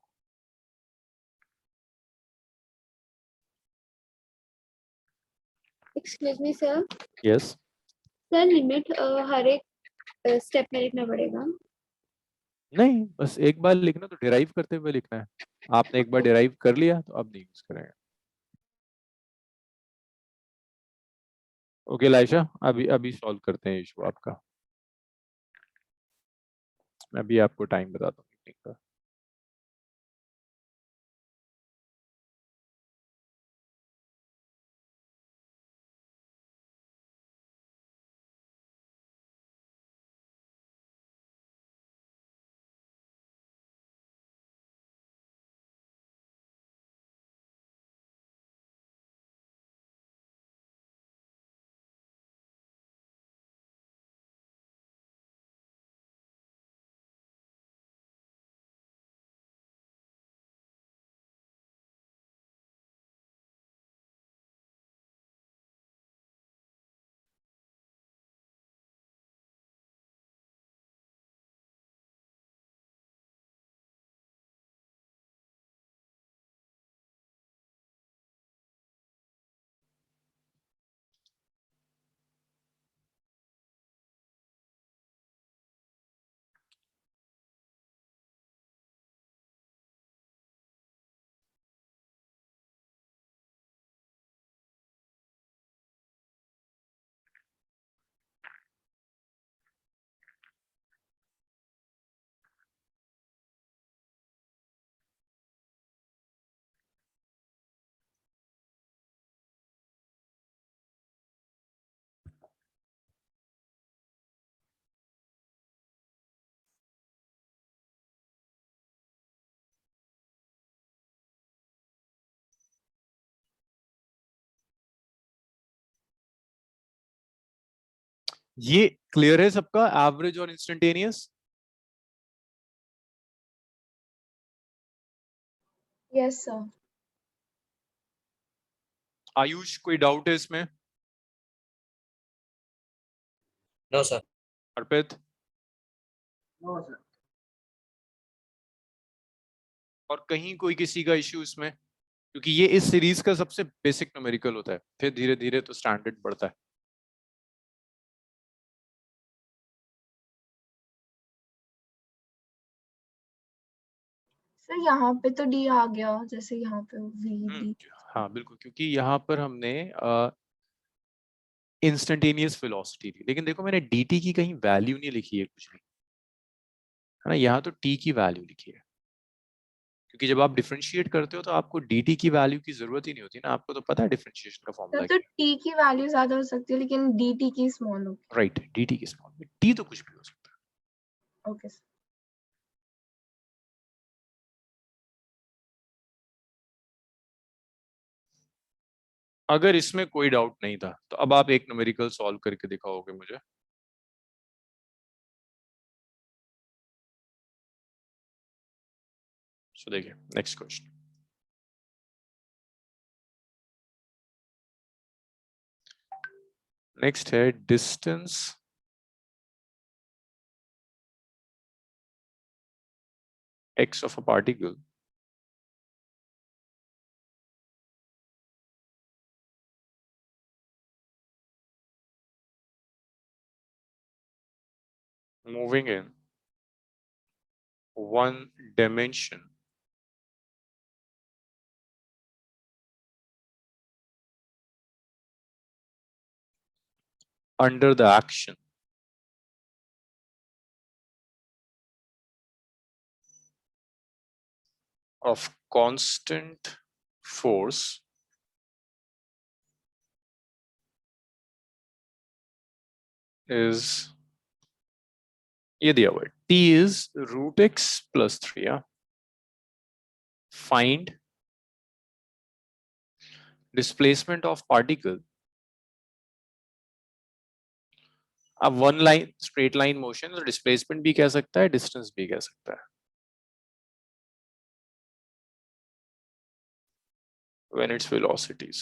Excuse me, sir. Yes. Sir, limit हर एक स्टेप में लिखना पड़ेगा. नहीं बस एक बार लिखना, तो डिराइव करते हुए लिखना है. आपने एक बार डिराइव कर लिया तो अब नहीं यूज करेंगे. ओके लाइशा, अभी अभी सॉल्व करते हैं इशू आपका. मैं अभी आपको टाइम बताता हूँ मीटिंग का. ये क्लियर है सबका, एवरेज और इंस्टेंटेनियस? Yes sir. आयुष कोई डाउट है इसमें? No sir. Arpit? No sir. और कहीं कोई किसी का इश्यू इसमें? क्योंकि ये इस सीरीज का सबसे बेसिक न्यूमेरिकल होता है, फिर धीरे धीरे तो स्टैंडर्ड बढ़ता है। सर यहाँ पे तो डी आ गया, जैसे यहाँ पे वी डी। हाँ बिल्कुल, क्योंकि यहाँ पर हमने इंस्टेंटेनियस वेलोसिटी ली, लेकिन देखो मैंने dt की कहीं वैल्यू नहीं लिखी है कुछ भी, है ना। यहाँ तो t की वैल्यू लिखी है, क्योंकि जब आप डिफरेंशिएट करते हो तो आपको dt की वैल्यू की जरूरत ही नहीं होती ना, आपको तो पता है डिफरेंशिएशन का सर फॉर्मूला तो क्या टी की वैल्यू ज्यादा हो सकती है लेकिन डी टी की स्मॉल होगी। है। राइट, dt की स्मॉल में t तो कुछ भी हो सकता है। Okay sir. अगर इसमें कोई डाउट नहीं था तो अब आप एक न्यूमेरिकल सॉल्व करके दिखाओगे मुझे। सो देखिए नेक्स्ट क्वेश्चन। नेक्स्ट है distance x of a particle moving in one dimension under the action of constant force is, ये दिया हुआ है, t is root x plus 3। Find displacement of particle। अब one line straight line motion तो डिस्प्लेसमेंट भी कह सकता है, डिस्टेंस भी कह सकता है। When its velocities,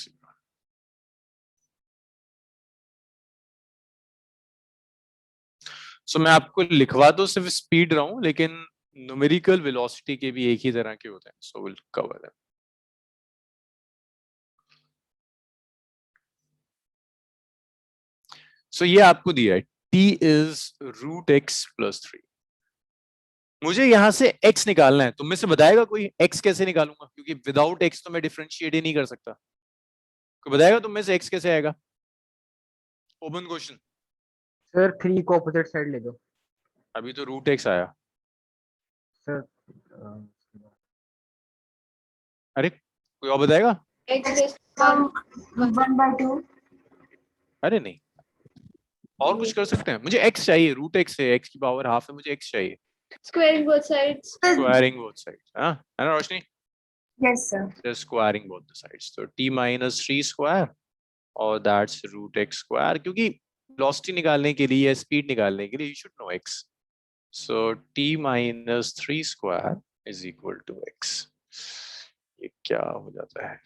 सो मैं आपको लिखवा तो सिर्फ स्पीड रहा हूं, लेकिन न्यूमेरिकल वेलोसिटी के भी एक ही तरह के होते हैं, सो विल कवर दैट। सो ये आपको दिया है t is root x plus 3। मुझे यहां से x निकालना है, तुम में से बताएगा कोई x कैसे निकालूंगा, क्योंकि विदाउट x तो मैं डिफरेंशिएट ही नहीं कर सकता। कोई बताएगा तुम में से x कैसे आएगा? Open question. सर 3 को ऑपोजिट साइड ले दो। अभी तो रूट x आया। सर अरे कोई और बताएगा? X raised to 1 by 2. अरे नहीं, और कुछ कर सकते हैं। मुझे x चाहिए, रूट x है, x की पावर हाफ है, मुझे x चाहिए। squaring both sides. Squaring both sides, हाँ है ना रोशनी? Yes, sir. Just squaring both the sides, so t minus 3 square और that's root x square, क्योंकि velocity निकालने के लिए या स्पीड निकालने के लिए you should know x, so t minus 3 square is equal to x। ये क्या हो जाता है?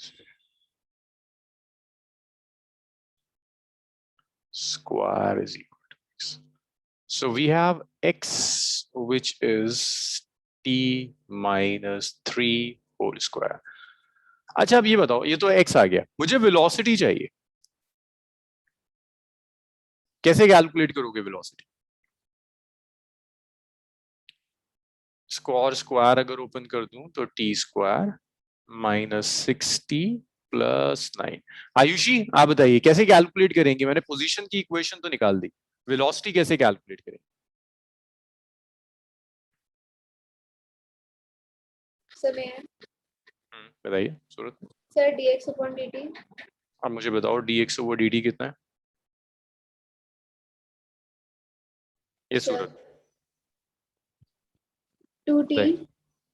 Square is equal to x, so we have x which is t minus 3 whole square। अच्छा अब ये बताओ, ये तो x आ गया, मुझे वेलोसिटी चाहिए, कैसे कैलकुलेट करोगे वेलोसिटी? स्क्वायर अगर ओपन कर दूं तो T square minus 6t plus 9। Ayushi आप बताइए कैसे कैलकुलेट करेंगे? मैंने पोजीशन की इक्वेशन तो निकाल दी, वेलोसिटी कैसे कैलकुलेट करेंगे? समय बताइए सूरत। sir dx upon dt. अब मुझे बताओ dx ओवर dt कितना है? ये Sir, सूरत 2t.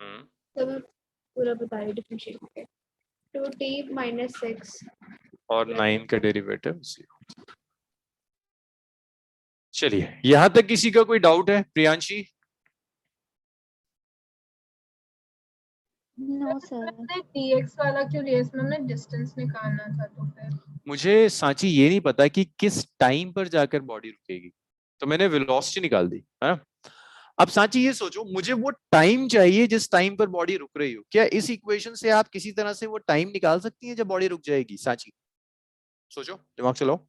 हम्म, तो मैं पूरा बता रही डिफरेंशिएट करके 2t minus 6 और 9 का डेरिवेटिव 0। चलिए, यहां तक किसी का कोई डाउट है? प्रियांशी? No sir. मैंने dx वाला क्यों लिया, इसमें हमने डिस्टेंस निकालना था तो फिर मुझे सांची ये नहीं पता कि किस टाइम पर जाकर बॉडी रुकेगी, तो मैंने वेलोसिटी निकाल दी है ना। अब सांची ये सोचो, मुझे वो टाइम चाहिए जिस टाइम पर बॉडी रुक रही हो। क्या इस इक्वेशन से आप किसी तरह से वो टाइम निकाल सकती हैं जब बॉडी रुक जाएगी? सांची सोचो, दिमाग चलाओ।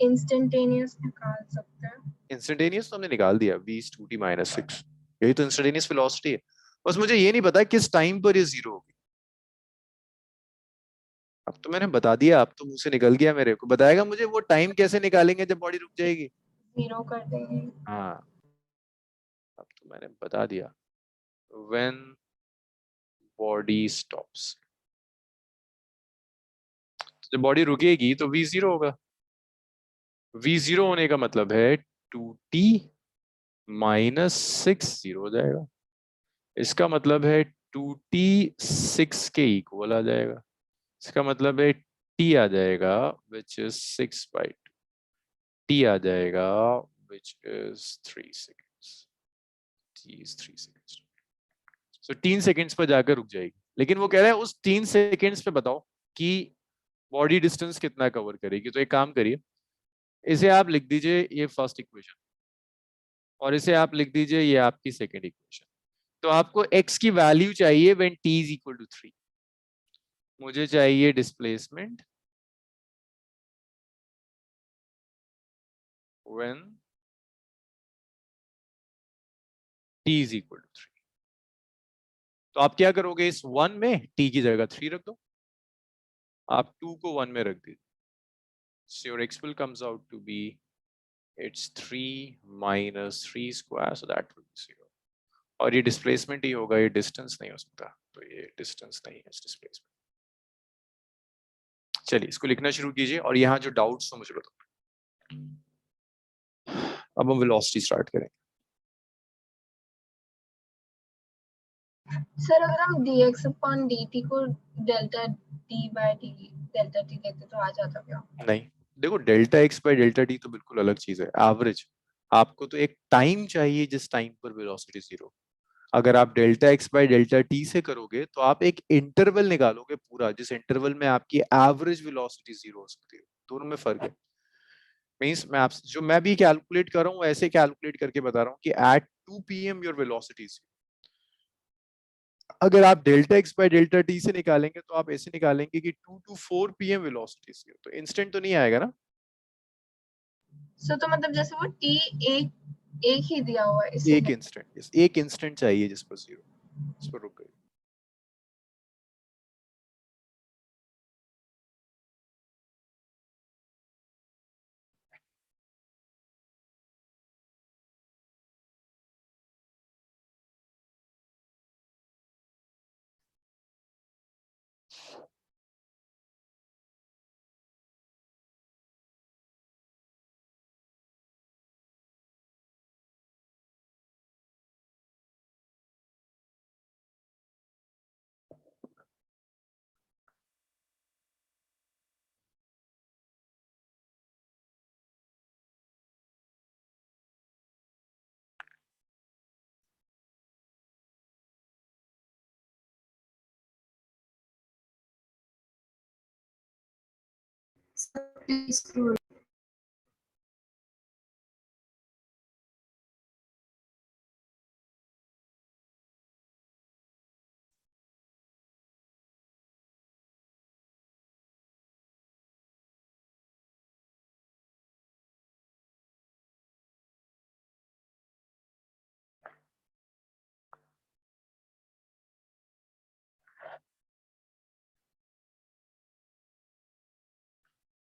इंस्टेंटेनियस निकाल सकते हैं। इंस्टेंटेनियस तो हमने निकाल दिया, v is 2t minus 6, यही तो इंस्टेंटेनियस वेलोसिटी है। बस मुझे ये नहीं पता किस टाइम पर ये जीरो होगी। अब तो मैंने बता दिया, अब तो मुंह से निकल गया मेरे को, बताएगा मुझे वो टाइम कैसे निकालेंगे जब बॉडी रुक जाएगी। 0 कर देंगे। हाँ, अब तो मैंने बता दिया, when body stops, जब बॉडी रुकेगी तो v जीरो होगा। v जीरो होने का मतलब है 2t माइनस 6 जीरो हो जाएगा। इसका मतलब है 2t 6 के इक्वल आ जाएगा। इसका मतलब है t आ जाएगा विच इज 6/2, t आ जाएगा which is 3 seconds, t is 3 seconds। So 3 seconds पर जाकर रुक जाएगी। लेकिन वो कह रहा है उस 3 सेकेंड्स पे बताओ कि बॉडी डिस्टेंस कितना कवर करेगी। तो एक काम करिए, इसे आप लिख दीजिए ये फर्स्ट इक्वेशन, और इसे आप लिख दीजिए ये आपकी सेकेंड इक्वेशन। तो आपको x की वैल्यू चाहिए when t is equal to 3। मुझे चाहिए displacement when t is equal to 3। तो आप क्या करोगे, इस 1 में t की जगह 3 रख दो, आप 2 को 1 में रख दीजिए। So your x will comes out to be it's 3 minus 3 square, so that will be 0। और ये डिस्प्लेसमेंट ही होगा, ये डिस्टेंस नहीं हो सकता, तो ये डिस्टेंस नहीं है, डिस्प्लेसमेंट। चलिए इसको लिखना शुरू कीजिए, और यहाँ जो डाउट्स हो मुझे बताओ। अब हम वेलोसिटी स्टार्ट करें। सर अगर हम dx upon dt को delta d by d delta t लेते तो आ जाता क्या? नहीं, देखो delta x by delta T तो बिल्कुल अलग चीज है, एवरेज। आपको तो एक टाइम चाहिए जिस टाइम पर वेलोसिटी जीरो। अगर आप delta x by delta T से करोगे तो आप एक इंटरवल निकालोगे पूरा, जिस इंटरवल में आपकी एवरेज वेलोसिटी जीरो हो सकती है। दोनों में फर्क है। मींस मैं आपसे जो मैं भी कैलकुलेट कर रहा हूँ ऐसे कैलकुलेट करके बता रहा हूँ कि एट 2 PM योर वेलोसिटी। अगर आप delta x by delta T से निकालेंगे तो आप ऐसे निकालेंगे कि 2 to 4 PM वेलोसिटी, तो इंस्टेंट तो नहीं आएगा ना। सो तो मतलब जैसे वो t एक ही दिया हुआ है इससे एक इंस्टेंट, एक इंस्टेंट चाहिए जिस पर जीरो, इस पर रुक गई। Please scroll.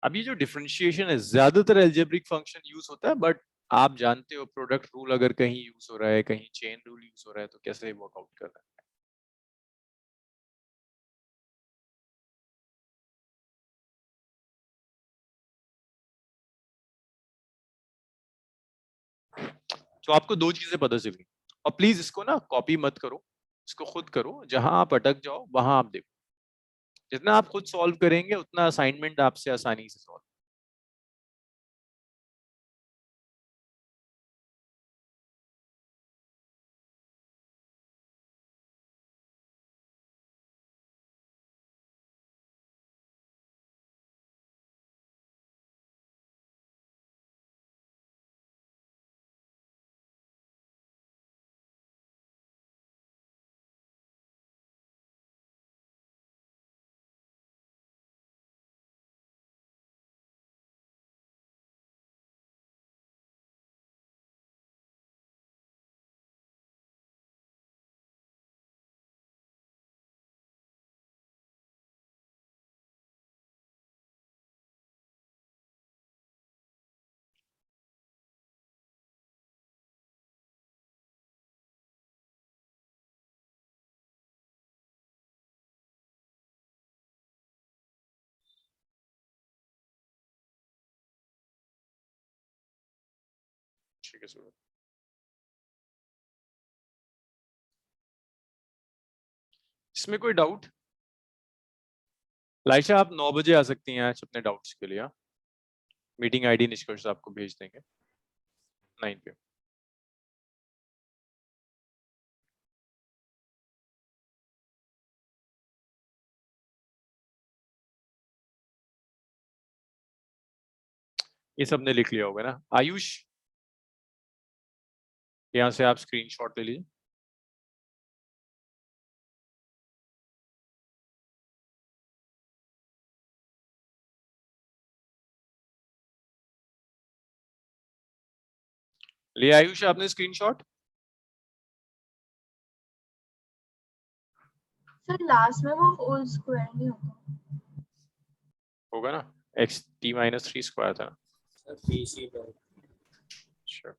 अब ये जो डिफरेंशिएशन है ज्यादातर एल्जेब्रिक फंक्शन यूज होता है, बट आप जानते हो प्रोडक्ट रूल अगर कहीं यूज हो रहा है, कहीं चेन रूल यूज हो रहा है, तो कैसे वर्कआउट कर रहा है। तो आपको दो चीजें पता चली, और प्लीज इसको ना कॉपी मत करो, इसको खुद करो। जहां आप अटक जाओ वहां आप देखो, जितना आप खुद सॉल्व करेंगे उतना असाइनमेंट आपसे आसानी से सॉल्व। ठीक है सूरज। इसमें कोई डाउट? लाइशा आप 9 बजे आ सकती हैं आज अपने डाउट्स के लिए। मीटिंग आईडी निष्कर्ष आपको भेज देंगे 9 पे। ये सबने लिख लिया होगा ना? आयुष यहाँ से आप स्क्रीनशॉट ले लीजिए। ले आयुष आपने स्क्रीनशॉट? सर लास्ट में वो होल स्क्वायर नहीं होता। होगा ना, एक्स टी माइनस 3 स्क्वायर था। सर पीसी पर Sure.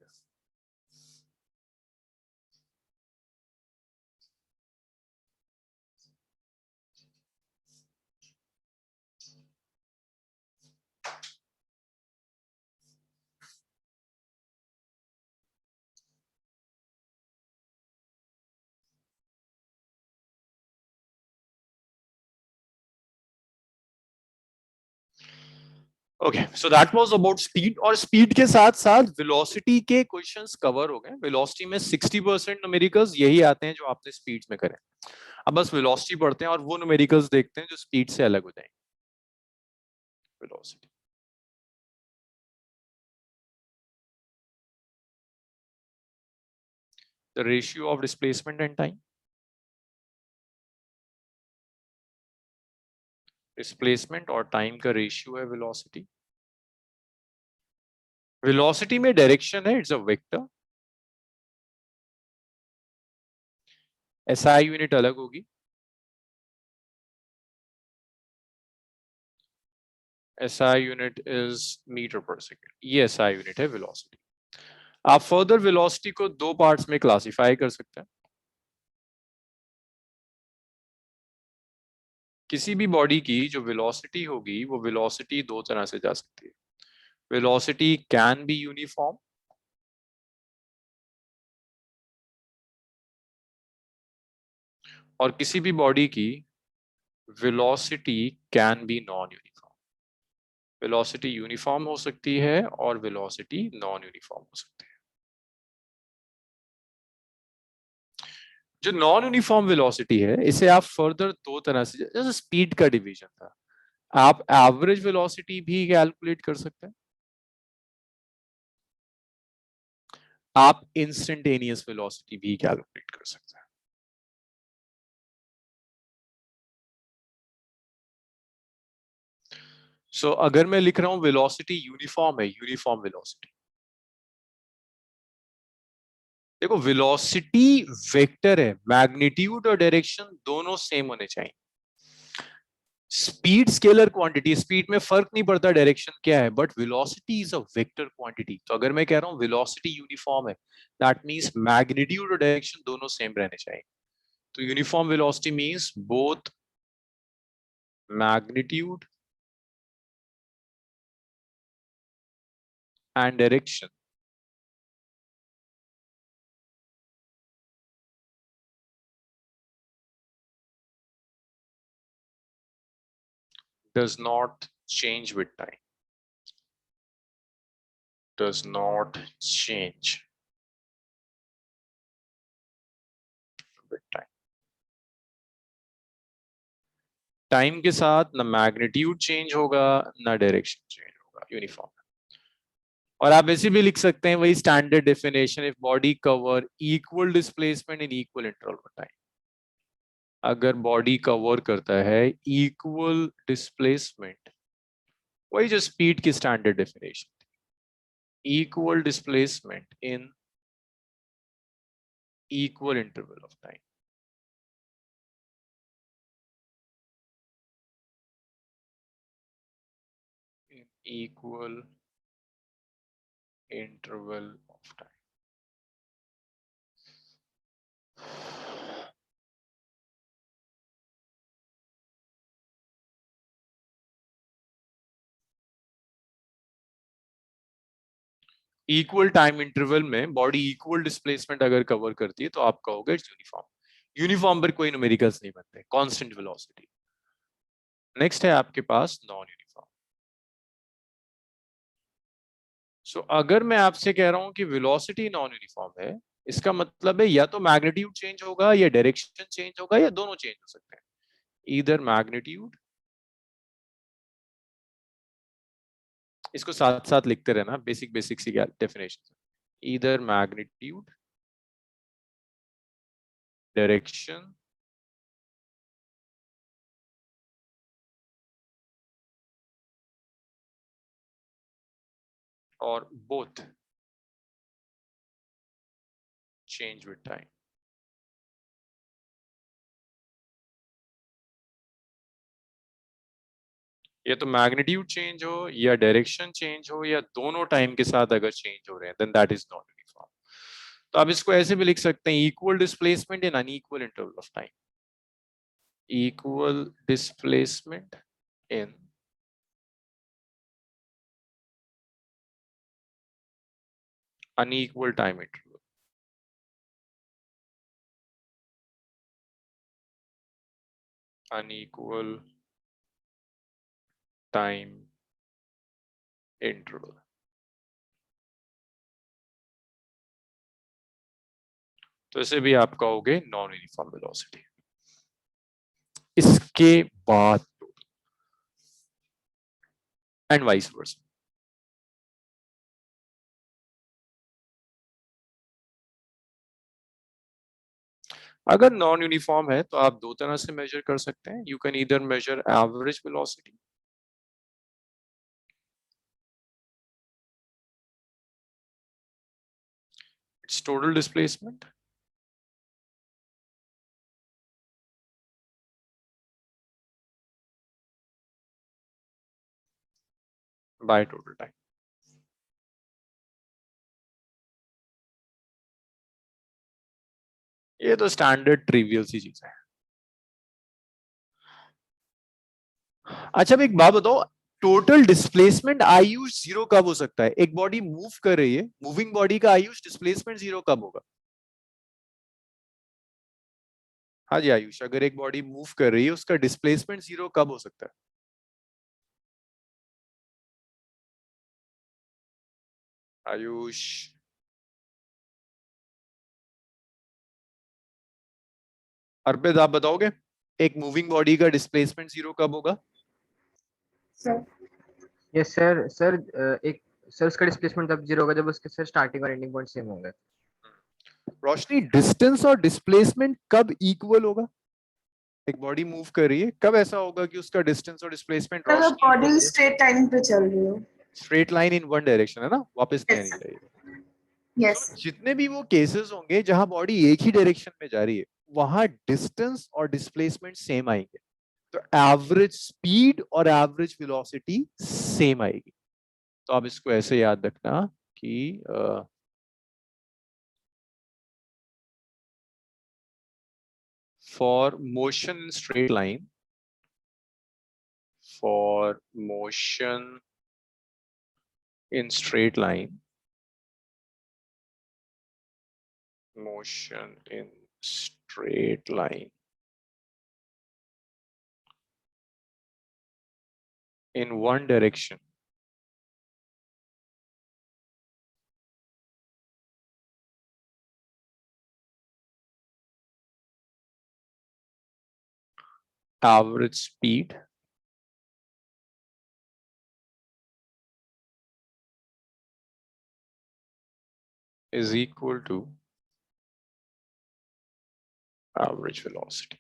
Okay, so that was about speed. और स्पीड के साथ साथ वेलोसिटी के क्वेश्चंस कवर हो गए। वेलोसिटी में 60% न्यूमेरिकल्स यही आते हैं जो आपने स्पीड में करे। अब बस वेलोसिटी पढ़ते हैं और वो न्यूमेरिकल्स देखते हैं जो स्पीड से अलग हो जाएंगे। Velocity, the ratio of displacement and time. Displacement और टाइम का रेशियो है वेलोसिटी। वेलोसिटी में डायरेक्शन है, it's a vector. SI unit अलग होगी। एसआई यूनिट इज मीटर पर सेकेंड। ये एसआई यूनिट है वेलोसिटी। आप फर्दर वेलोसिटी को दो पार्ट्स में क्लासिफाई कर सकते हैं। किसी भी बॉडी की जो वेलोसिटी होगी वो वेलोसिटी दो तरह से जा सकती है। वेलोसिटी कैन बी यूनिफॉर्म, और किसी भी बॉडी की velocity can be non uniform. Velocity uniform हो सकती है और वेलोसिटी नॉन यूनिफॉर्म हो सकती है। जो नॉन यूनिफॉर्म वेलोसिटी है इसे आप फर्दर दो तरह से, जैसे स्पीड का डिवीजन था, आप एवरेज वेलोसिटी भी कैलकुलेट कर सकते हैं, आप इंस्टेंटेनियस वेलोसिटी भी कैलकुलेट कर सकते हैं। सो अगर मैं लिख रहा हूं वेलोसिटी यूनिफॉर्म है, यूनिफॉर्म वेलोसिटी, देखो वेलोसिटी वेक्टर है, मैग्नीट्यूड और डायरेक्शन दोनों सेम होने चाहिए। स्पीड स्केलर क्वांटिटी, स्पीड में फर्क नहीं पड़ता डायरेक्शन क्या है, but velocity is a vector quantity. तो अगर मैं कह रहा हूं वेलोसिटी यूनिफॉर्म है, दैट मींस मैग्नीट्यूड और डायरेक्शन दोनों सेम रहने चाहिए। तो uniform velocity means both magnitude and direction does not change with time, does not change with time। Time के साथ ना मैग्नीट्यूड चेंज होगा ना डायरेक्शन चेंज होगा, यूनिफॉर्म। और आप ऐसे भी लिख सकते हैं वही standard definition, if body cover equal displacement in equal interval of time. अगर बॉडी कवर करता है इक्वल डिस्प्लेसमेंट, वही जो स्पीड की standard definition, equal displacement in equal interval of time. in equal interval of time। Equal time interval में बॉडी इक्वल डिस्प्लेसमेंट अगर कवर करती है तो आप कहोगे इट्स यूनिफॉर्म। यूनिफॉर्म पर कोई न्यूमेरिकल्स नहीं बनते, कांस्टेंट वेलोसिटी। नेक्स्ट है आपके पास नॉन यूनिफॉर्म। सो अगर मैं आपसे कह रहा हूं कि वेलोसिटी नॉन यूनिफॉर्म है, इसका मतलब है या तो मैग्नीट्यूड चेंज होगा या डायरेक्शन चेंज होगा या दोनों चेंज हो सकते हैं। ईदर मैग्नीट्यूड, इसको साथ साथ लिखते रहना, बेसिक बेसिक सी डेफिनेशन। ईदर मैग्नीट्यूड, डायरेक्शन और बोथ चेंज विद टाइम। या तो मैग्नीट्यूड चेंज हो या डायरेक्शन चेंज हो या दोनों टाइम के साथ अगर चेंज हो रहे हैं, then that is not uniform. तो आप इसको ऐसे भी लिख सकते हैं, equal displacement in unequal interval of time. Equal displacement in unequal time interval। unequal time interval। तो इसे भी आप कहोगे नॉन यूनिफॉर्म वेलोसिटी। इसके बाद एंड वाइस वर्सा। अगर नॉन यूनिफॉर्म है तो आप दो तरह से मेजर कर सकते हैं। You can either measure average velocity, it's total displacement, by total time. ये तो स्टैंडर्ड ट्रिवियल सी चीज है। अच्छा, अब एक बात बताओ, टोटल डिस्प्लेसमेंट आयुष जीरो कब हो सकता है? एक बॉडी मूव कर रही है, मूविंग बॉडी का आयुष डिस्प्लेसमेंट जीरो कब होगा? हाँ जी आयुष, अगर एक बॉडी मूव कर रही है उसका डिस्प्लेसमेंट जीरो कब हो सकता है? आयुष, अर्पित आप बताओगे एक मूविंग बॉडी का डिस्प्लेसमेंट जीरो कब होगा? Sir yes sir. सर एक सर उसका डिस्प्लेसमेंट तब जीरो होगा जब उसके सर स्टार्टिंग और एंडिंग पॉइंट सेम होंगे। रोशनी, डिस्टेंस और डिस्प्लेसमेंट कब इक्वल होगा? एक बॉडी मूव कर रही है, कब ऐसा होगा कि उसका डिस्टेंस और डिस्प्लेसमेंट अगर रोशनी equal बॉडी हो? स्ट्रेट लाइन पे चल रही हो। Straight line in one direction है ना, वापस नहीं यस आनी सर, चाहिए। यस तो जितने भी वो केसेस होंगे जहां बॉडी एक ही डायरेक्शन में जा रही है, वहां डिस्टेंस और डिस्प्लेसमेंट सेम आएंगे, तो एवरेज स्पीड और एवरेज वेलोसिटी सेम आएगी। तो आप इसको ऐसे याद रखना कि for motion in straight line, for motion in straight line, motion in straight line in one direction, average speed is equal to average velocity।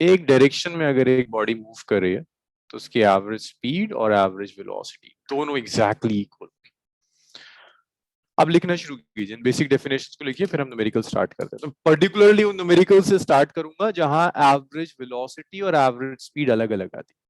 एक डायरेक्शन में अगर एक बॉडी मूव कर रही है तो उसकी एवरेज स्पीड और एवरेज वेलोसिटी दोनों एग्जैक्टली इक्वल। अब लिखना शुरू कीजिए, बेसिक डेफिनेशंस को लिखिए, फिर हम न्यूमेरिकल स्टार्ट करते हैं। तो पर्टिकुलरली उन न्यूमेरिकल से स्टार्ट करूंगा जहां एवरेज वेलोसिटी और एवरेज स्पीड अलग अलग आती है।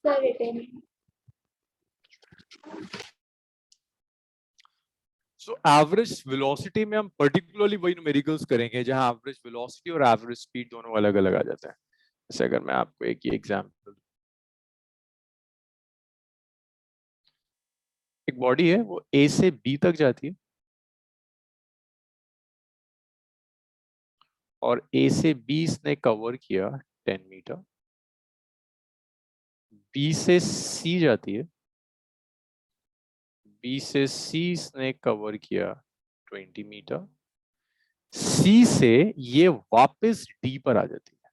Sir, written. So average velocity में हम पर्टिकुलरली वही न्यूमेरिकल्स करेंगे जहां एवरेज वेलोसिटी और एवरेज स्पीड दोनों अलग अलग आ जाते हैं। जैसे अगर मैं आपको एक ही एग्जांपल, एक बॉडी है वो ए से बी तक जाती है और ए से बी इसने कवर किया 10 मीटर, बी से सी जाती है, बी से सी इसने कवर किया 20 मीटर, सी से ये वापस डी पर आ जाती है।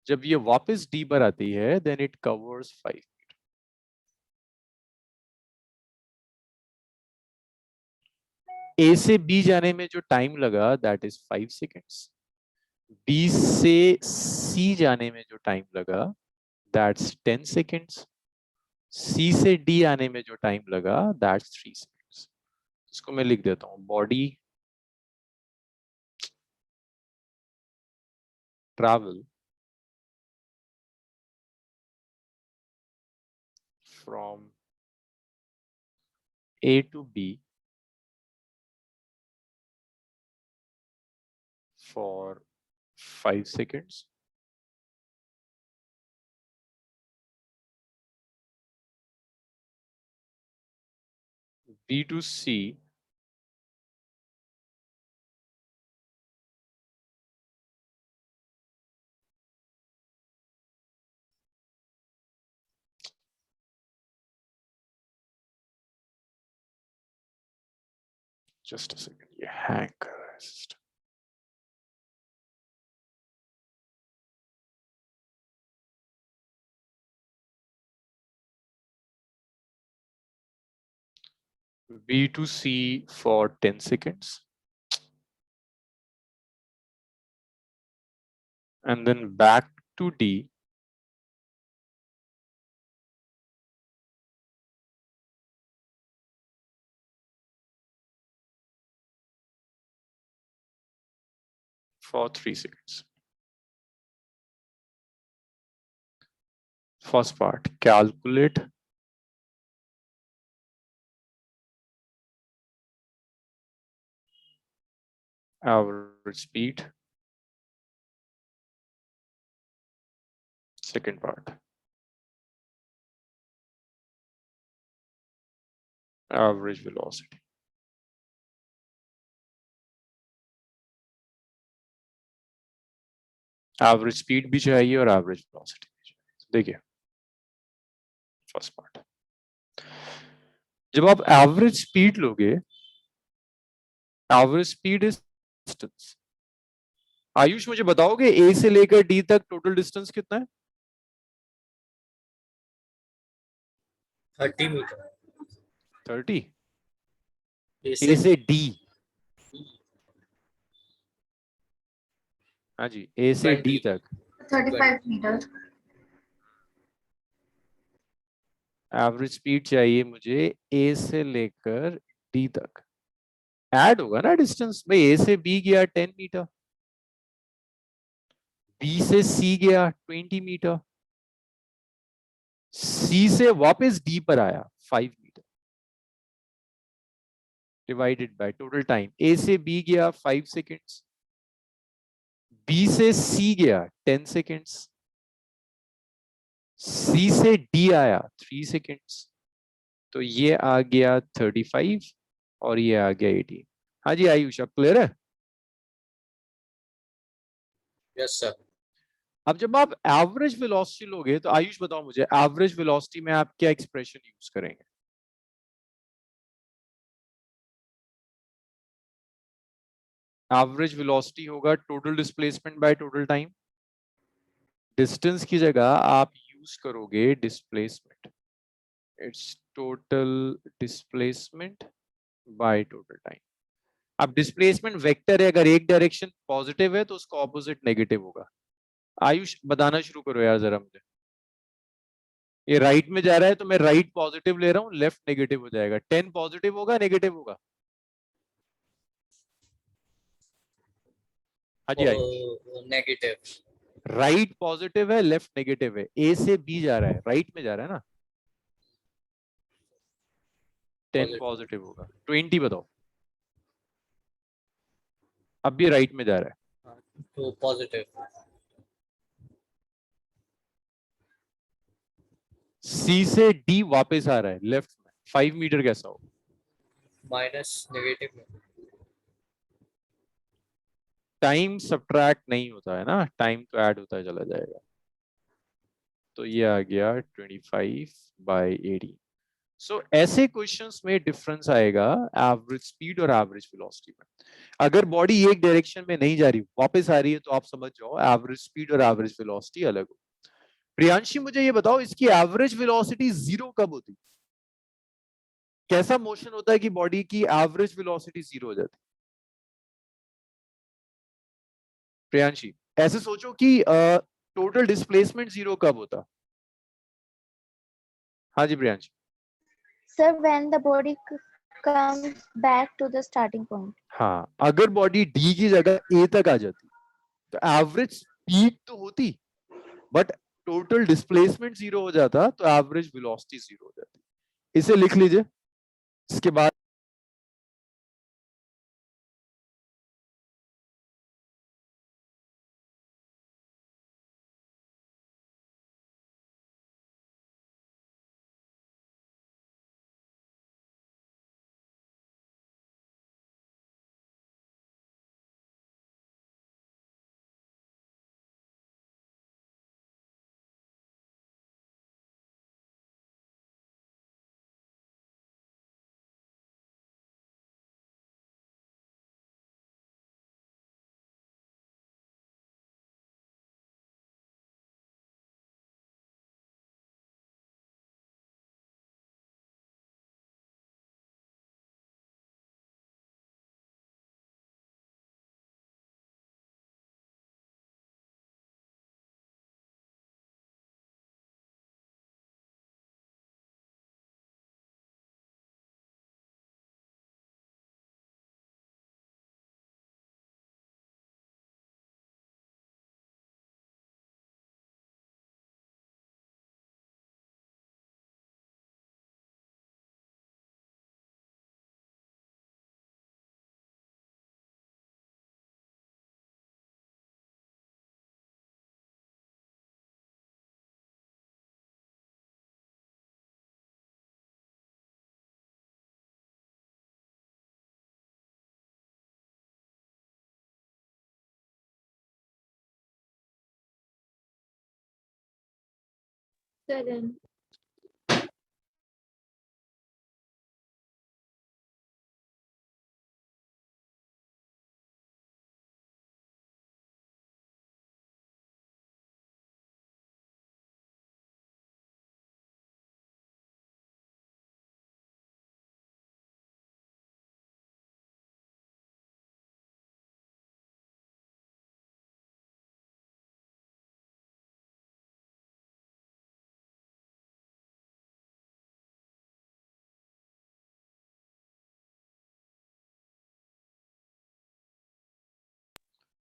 जब ये वापस डी पर आती है देन इट कवर्स 5 मीटर। ए से बी जाने में जो टाइम लगा दैट इज 5 सेकेंड्स, बी से सी जाने में जो टाइम लगा दैट्स 10 सेकेंड्स, सी से डी आने में जो टाइम लगा दैट्स 3 सेकेंड्स। इसको मैं लिख देता हूं, body travel from A to B for 5 seconds. B to C just a second, ये hang कर रहा है system. B to C for 10 seconds. And then back to D for 3 seconds. First part, calculate average speed. Second part, average velocity. Average speed भी चाहिए और एवरेज वेलोसिटी भी चाहिए। देखिए फर्स्ट पार्ट, जब आप एवरेज स्पीड लोगे, average speed is distance. Ayush मुझे बताओगे ए से लेकर डी तक टोटल डिस्टेंस कितना है? 30 मीटर 30। ए ए से डी, हाँ जी, ए से 20 डी तक 35 meter. एवरेज स्पीड चाहिए मुझे ए से लेकर डी तक। ऐड होगा ना डिस्टेंस, भाई ए से बी गया 10 मीटर, बी से सी गया 20 मीटर, सी से वापस डी पर आया 5 meter, divided by total time. A से बी गया 5 सेकेंड्स, बी से सी गया 10 सेकेंड्स, सी से डी आया 3 सेकेंड्स, तो ये आ गया 35 और ये आ गया 18। हाँ जी आयुष, अब क्लियर है? Yes sir. अब जब आप एवरेज वेलोसिटी लोगे तो आयुष बताओ मुझे, एवरेज वेलोसिटी में आप क्या एक्सप्रेशन यूज करेंगे? एवरेज वेलोसिटी होगा total displacement by total time. Distance की जगह आप यूज करोगे displacement, it's total displacement by total time. अब डिस्प्लेसमेंट वेक्टर है, अगर एक डायरेक्शन पॉजिटिव है तो उसका ऑपोजिट नेगेटिव होगा। आयुष बताना शुरू करो यार जरा मुझे, ये राइट में जा रहा है तो मैं राइट पॉजिटिव ले रहा हूँ, लेफ्ट नेगेटिव हो जाएगा। 10 पॉजिटिव होगा नेगेटिव होगा? हाँ जी आयुष। नेगेटिव राइट पॉजिटिव है, लेफ्ट नेगेटिव है, ए से बी जा रहा है, राइट में जा रहा है ना, 10 Positive. पॉजिटिव होगा, 20 बताओ, अब भी राइट में जा रहा है, 2 positive. सी से डी वापस आ रहा है लेफ्ट में, 5 मीटर कैसा हो, Minus negative. टाइम सब्ट्रैक्ट नहीं होता है ना, टाइम तो ऐड होता है चला जाएगा, तो ये आ गया 25/80। सो ऐसे क्वेश्चंस में डिफरेंस आएगा एवरेज स्पीड और एवरेज वेलोसिटी में। अगर बॉडी एक डायरेक्शन में नहीं जा रही, वापस आ रही है, तो आप समझ जाओ एवरेज स्पीड और एवरेज वेलोसिटी अलग हो। प्रियांशी मुझे ये बताओ, इसकी एवरेज वेलोसिटी जीरो कब होती, कैसा मोशन होता है कि बॉडी की एवरेज वेलोसिटी जीरो हो जाती? प्रियांशी ऐसे सोचो कि टोटल डिस्प्लेसमेंट जीरो कब होता? हाँ जी Priyanshi. Sir, when the body comes back to the starting point. हाँ, अगर बॉडी डी की जगह ए तक आ जाती तो एवरेज स्पीड तो होती, बट टोटल डिस्प्लेसमेंट जीरो हो जाता, तो एवरेज वेलोसिटी जीरो हो जाती। इसे लिख लीजिए, इसके बाद Sir, then.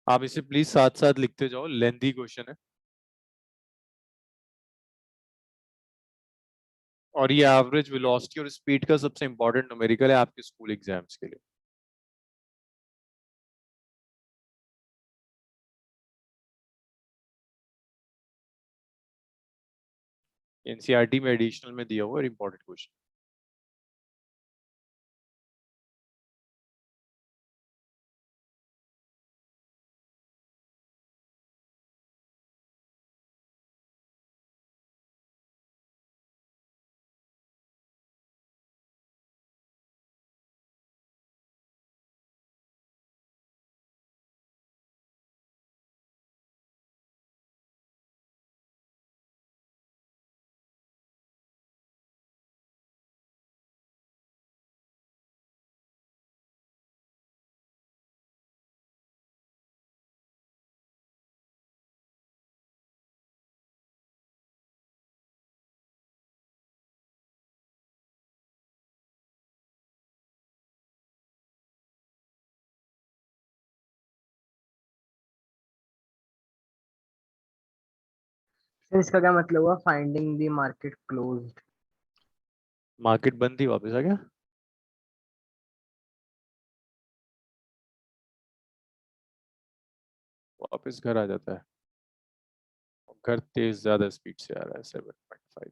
आप इसे प्लीज साथ साथ लिखते जाओ, लेंथी क्वेश्चन है, और ये एवरेज वेलोसिटी और स्पीड का सबसे इंपॉर्टेंट न्यूमेरिकल है आपके स्कूल एग्जाम्स के लिए। एनसीईआरटी में एडिशनल में दिया हुआ इंपॉर्टेंट क्वेश्चन। सर इसका क्या मतलब हुआ, finding the market closed? Market बंद थी, वापस आ गया। वापस घर आ जाता है। घर तेज ज्यादा स्पीड से आ रहा है 7.5।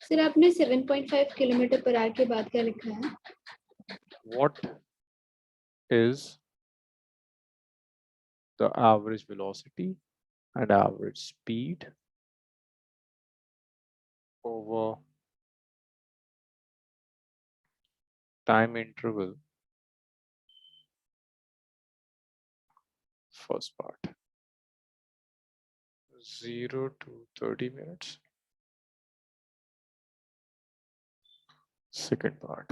सर आपने 7.5 किलोमीटर पर आवर के बाद क्या लिखा है? What is the average velocity and average speed over time interval? First part 0 to 30 minutes. Second part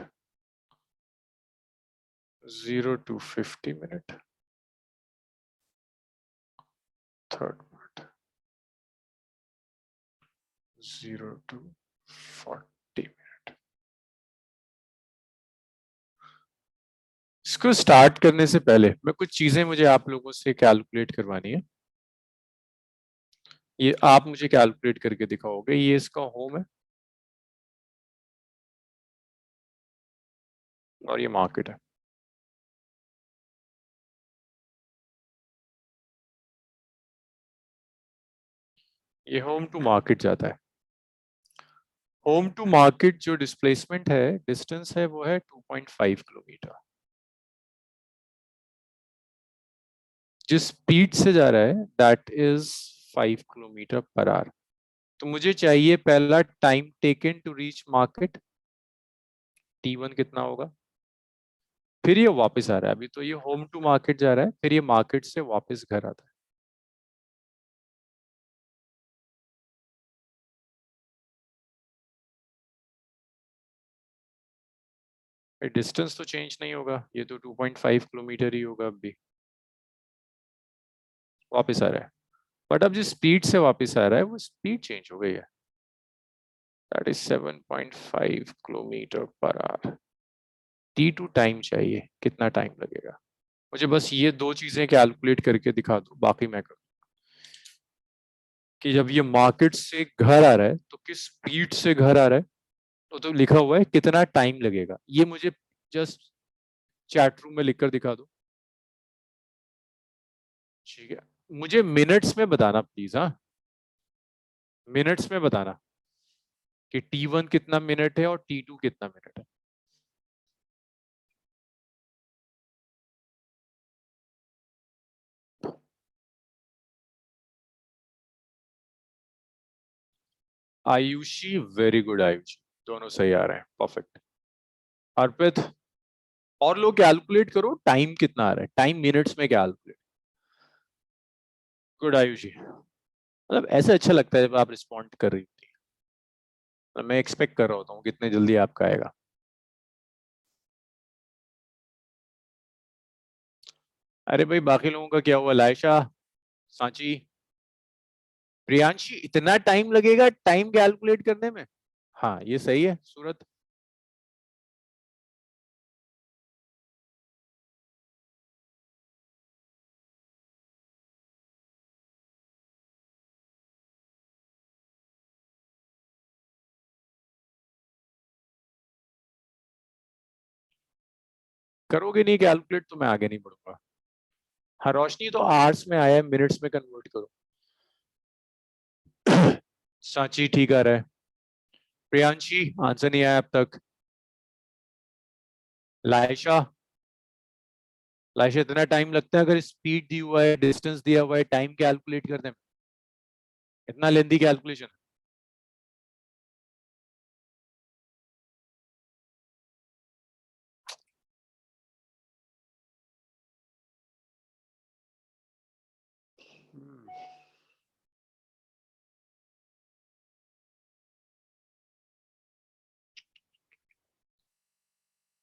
0 to 50 minute. Third part 0 to 40 minute. इसको स्टार्ट करने से पहले मैं कुछ चीजें मुझे आप लोगों से कैलकुलेट करवानी है। ये आप मुझे कैलकुलेट करके दिखाओगे। ये इसका होम है और ये मार्केट है। ये होम टू मार्केट जाता है। होम टू मार्केट जो डिस्प्लेसमेंट है, डिस्टेंस है, वो है 2.5 किलोमीटर। जिस स्पीड से जा रहा है दैट इज 5 किलोमीटर पर आवर। तो मुझे चाहिए पहला time taken to reach market, T1 कितना होगा। फिर ये वापस आ रहा है। अभी तो ये होम टू मार्केट जा रहा है, फिर ये मार्केट से वापस घर आता है। डिस्टेंस तो चेंज नहीं होगा, ये तो 2.5 किलोमीटर ही होगा। अब भी वापस आ रहा है, बट अब जिस स्पीड से वापस आ रहा है वो स्पीड चेंज हो गई है। दैट इज 7.5 किलोमीटर पर आवर। T2 टाइम चाहिए, कितना टाइम लगेगा। मुझे बस ये दो चीजें कैलकुलेट करके दिखा दो, बाकी मैं करूँ। कि जब ये मार्केट से घर आ रहा है तो किस स्पीड से घर आ रहा है, तो लिखा हुआ है कितना टाइम लगेगा। ये मुझे जस्ट चैट रूम में लिखकर दिखा दो। ठीक है, मुझे मिनट्स में बताना प्लीज। हाँ, मिनट्स में बताना कि T1 कितना मिनट है और T2 कितना मिनट है। आयुषी, वेरी गुड आयुषी, दोनों सही आ रहे हैं, परफेक्ट। अर्पित, और लोग कैलकुलेट करो टाइम कितना आ रहा है, टाइम मिनट्स में कैलकुलेट। गुड आयुषी। मतलब ऐसा अच्छा लगता है जब आप रिस्पॉन्ड कर रही होती है। मैं एक्सपेक्ट कर रहा होता हूँ कितने जल्दी आपका आएगा। अरे भाई, बाकी लोगों का क्या हुआ? लायशा, सांची, प्रियांशी, इतना टाइम लगेगा टाइम कैलकुलेट करने में? हाँ, ये सही है। सूरत, करोगे नहीं कैलकुलेट तो मैं आगे नहीं बढ़ूंगा। हाँ, रोशनी तो आवर्स में आया है, मिनट्स में कन्वर्ट करो। सांची ठीक आ रहा है। प्रियांशी, आंसर नहीं आया अब तक। लायशा, लायशा, इतना टाइम लगता है अगर स्पीड दी हुआ है, डिस्टेंस दिया हुआ है, टाइम कैलकुलेट करने में? इतना लेंदी कैलकुलेशन?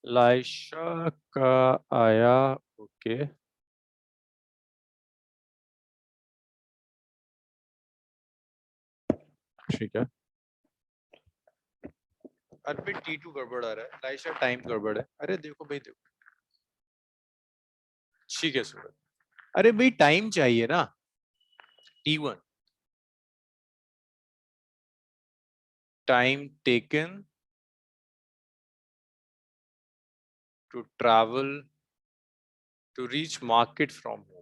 लायशा का आया, ओके। ठीक है। अरे T2 गड़बड़ आ रहा है, लाइशा टाइम गड़बड़ है। अरे देखो भाई देखो, ठीक है सूरज। अरे भाई टाइम चाहिए ना, T1 time taken to travel to reach market from home.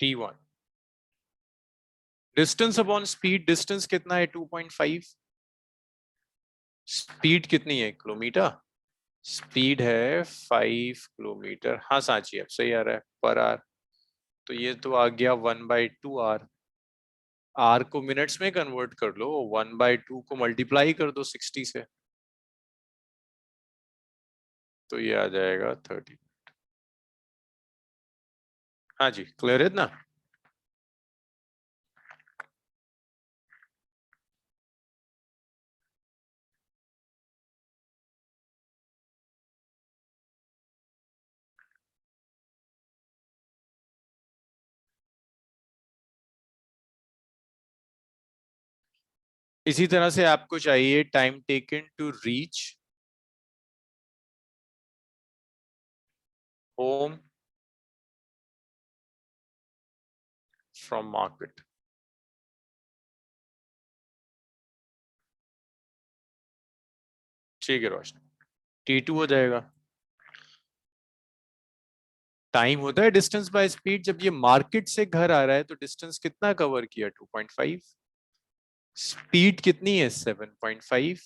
T1 distance upon speed, distance कितना है 2.5, स्पीड कितनी है किलोमीटर, स्पीड है 5 किलोमीटर। हाँ सांची अब सही आ रहा है पर आर, तो ये तो आ गया 1/2 आर। आर को मिनट्स में कन्वर्ट कर लो, 1/2 को मल्टीप्लाई कर दो 60 से, तो ये आ जाएगा 30। हाँ जी क्लियर है ना। इसी तरह से आपको चाहिए time taken to reach home from market. ठीक है रोशनी, T2 हो जाएगा। टाइम होता है डिस्टेंस बाय स्पीड, जब ये मार्केट से घर आ रहा है तो डिस्टेंस कितना कवर किया 2.5, स्पीड कितनी है 7.5,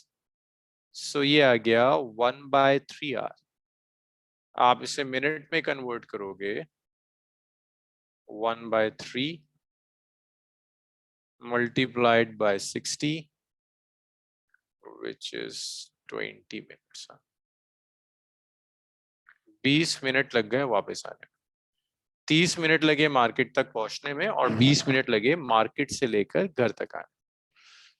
सो ये आ गया 1/3 आर। आप इसे मिनट में कन्वर्ट करोगे 1/3 multiplied by 60 which is 20 minutes। 20 minute लग गए वापस आने में, 30 मिनट लगे मार्केट तक पहुंचने में और 20 मिनट लगे मार्केट से लेकर घर तक आने।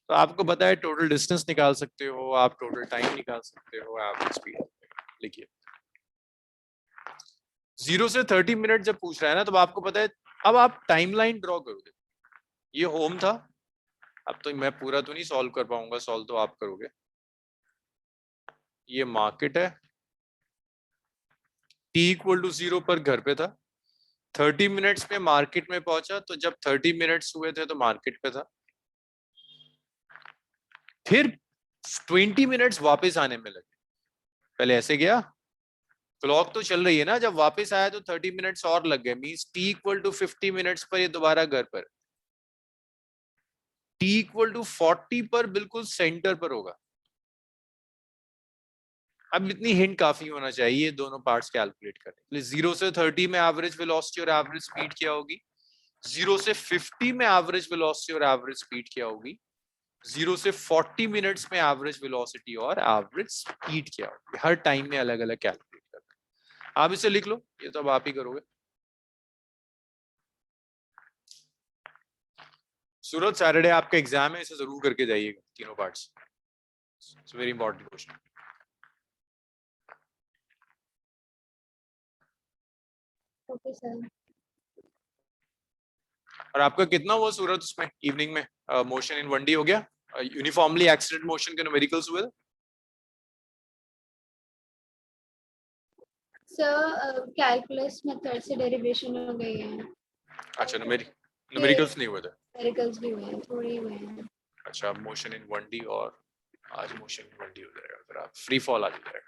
तो आपको पता है टोटल डिस्टेंस निकाल सकते हो आप, टोटल टाइम निकाल सकते हो, एवरेज स्पीड लिखिए। 0 से 30 मिनट जब पूछ रहा है ना, तो आपको पता है अब आप टाइमलाइन ड्रॉ करोगे। ये होम था, अब तो मैं पूरा तो नहीं सॉल्व कर पाऊंगा, सॉल्व तो आप करोगे। ये मार्केट है, T=0 पर घर पे था, 30 मिनट्स में मार्केट में पहुंचा, तो जब 30 मिनट्स हुए थे तो मार्केट पे था, फिर 20 मिनट्स वापस आने में लगे। पहले ऐसे गया, क्लॉक तो चल रही है ना, जब वापस आया तो 30 मिनट्स और लग गए, मींस T=50 मिनट्स पर ये दोबारा घर पर। T=40 पर बिल्कुल सेंटर पर होगा। अब इतनी हिंट काफी होना चाहिए दोनों पार्ट्स कैलकुलेट करने। 0 से 30 में एवरेज वेलोसिटी और एवरेज स्पीड क्या होगी, 0 से 50 में एवरेज वेलोसिटी और एवरेज स्पीड क्या होगी, 0 से 40 मिनट्स में एवरेज वेलोसिटी और एवरेज स्पीड क्या होगी। हर टाइम में अलग अलग कैलकुलेट करना। आप इसे लिख लो, ये तो अब आप ही करोगे। सूरज सैटरडे आपका एग्जाम है, इसे जरूर करके जाइएगा तीनों parts, it's very important question. Okay sir. और आपका कितना हुआ सूरज उसमें इवनिंग में, मोशन इन 1D हो गया, यूनिफॉर्मली एक्सीडेंट मोशन के न्यूमेरिकल्स हुए थे? सर कैलकुलस मेथड से डेरिवेशन हो गई है। अच्छा न्यूमेरिकल्स नहीं हुए थे। न्यूमेरिकल्स भी हुए हैं, थोड़े ही हुए हैं। अच्छा मोशन इन 1D, और आज मोशन इन 1D हो जाएगा, फिर आप फ्री फॉल आ जाएगा।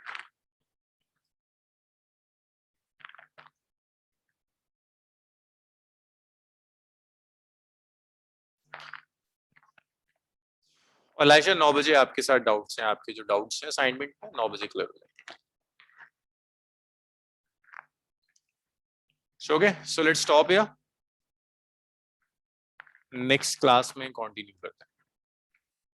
और लाइशा 9 बजे आपके साथ डाउट्स हैं, आपके जो डाउट्स हैं असाइनमेंट में 9 बजे क्लियर हो जाएंगे। Okay so let's stop here, next class में कंटिन्यू करते हैं।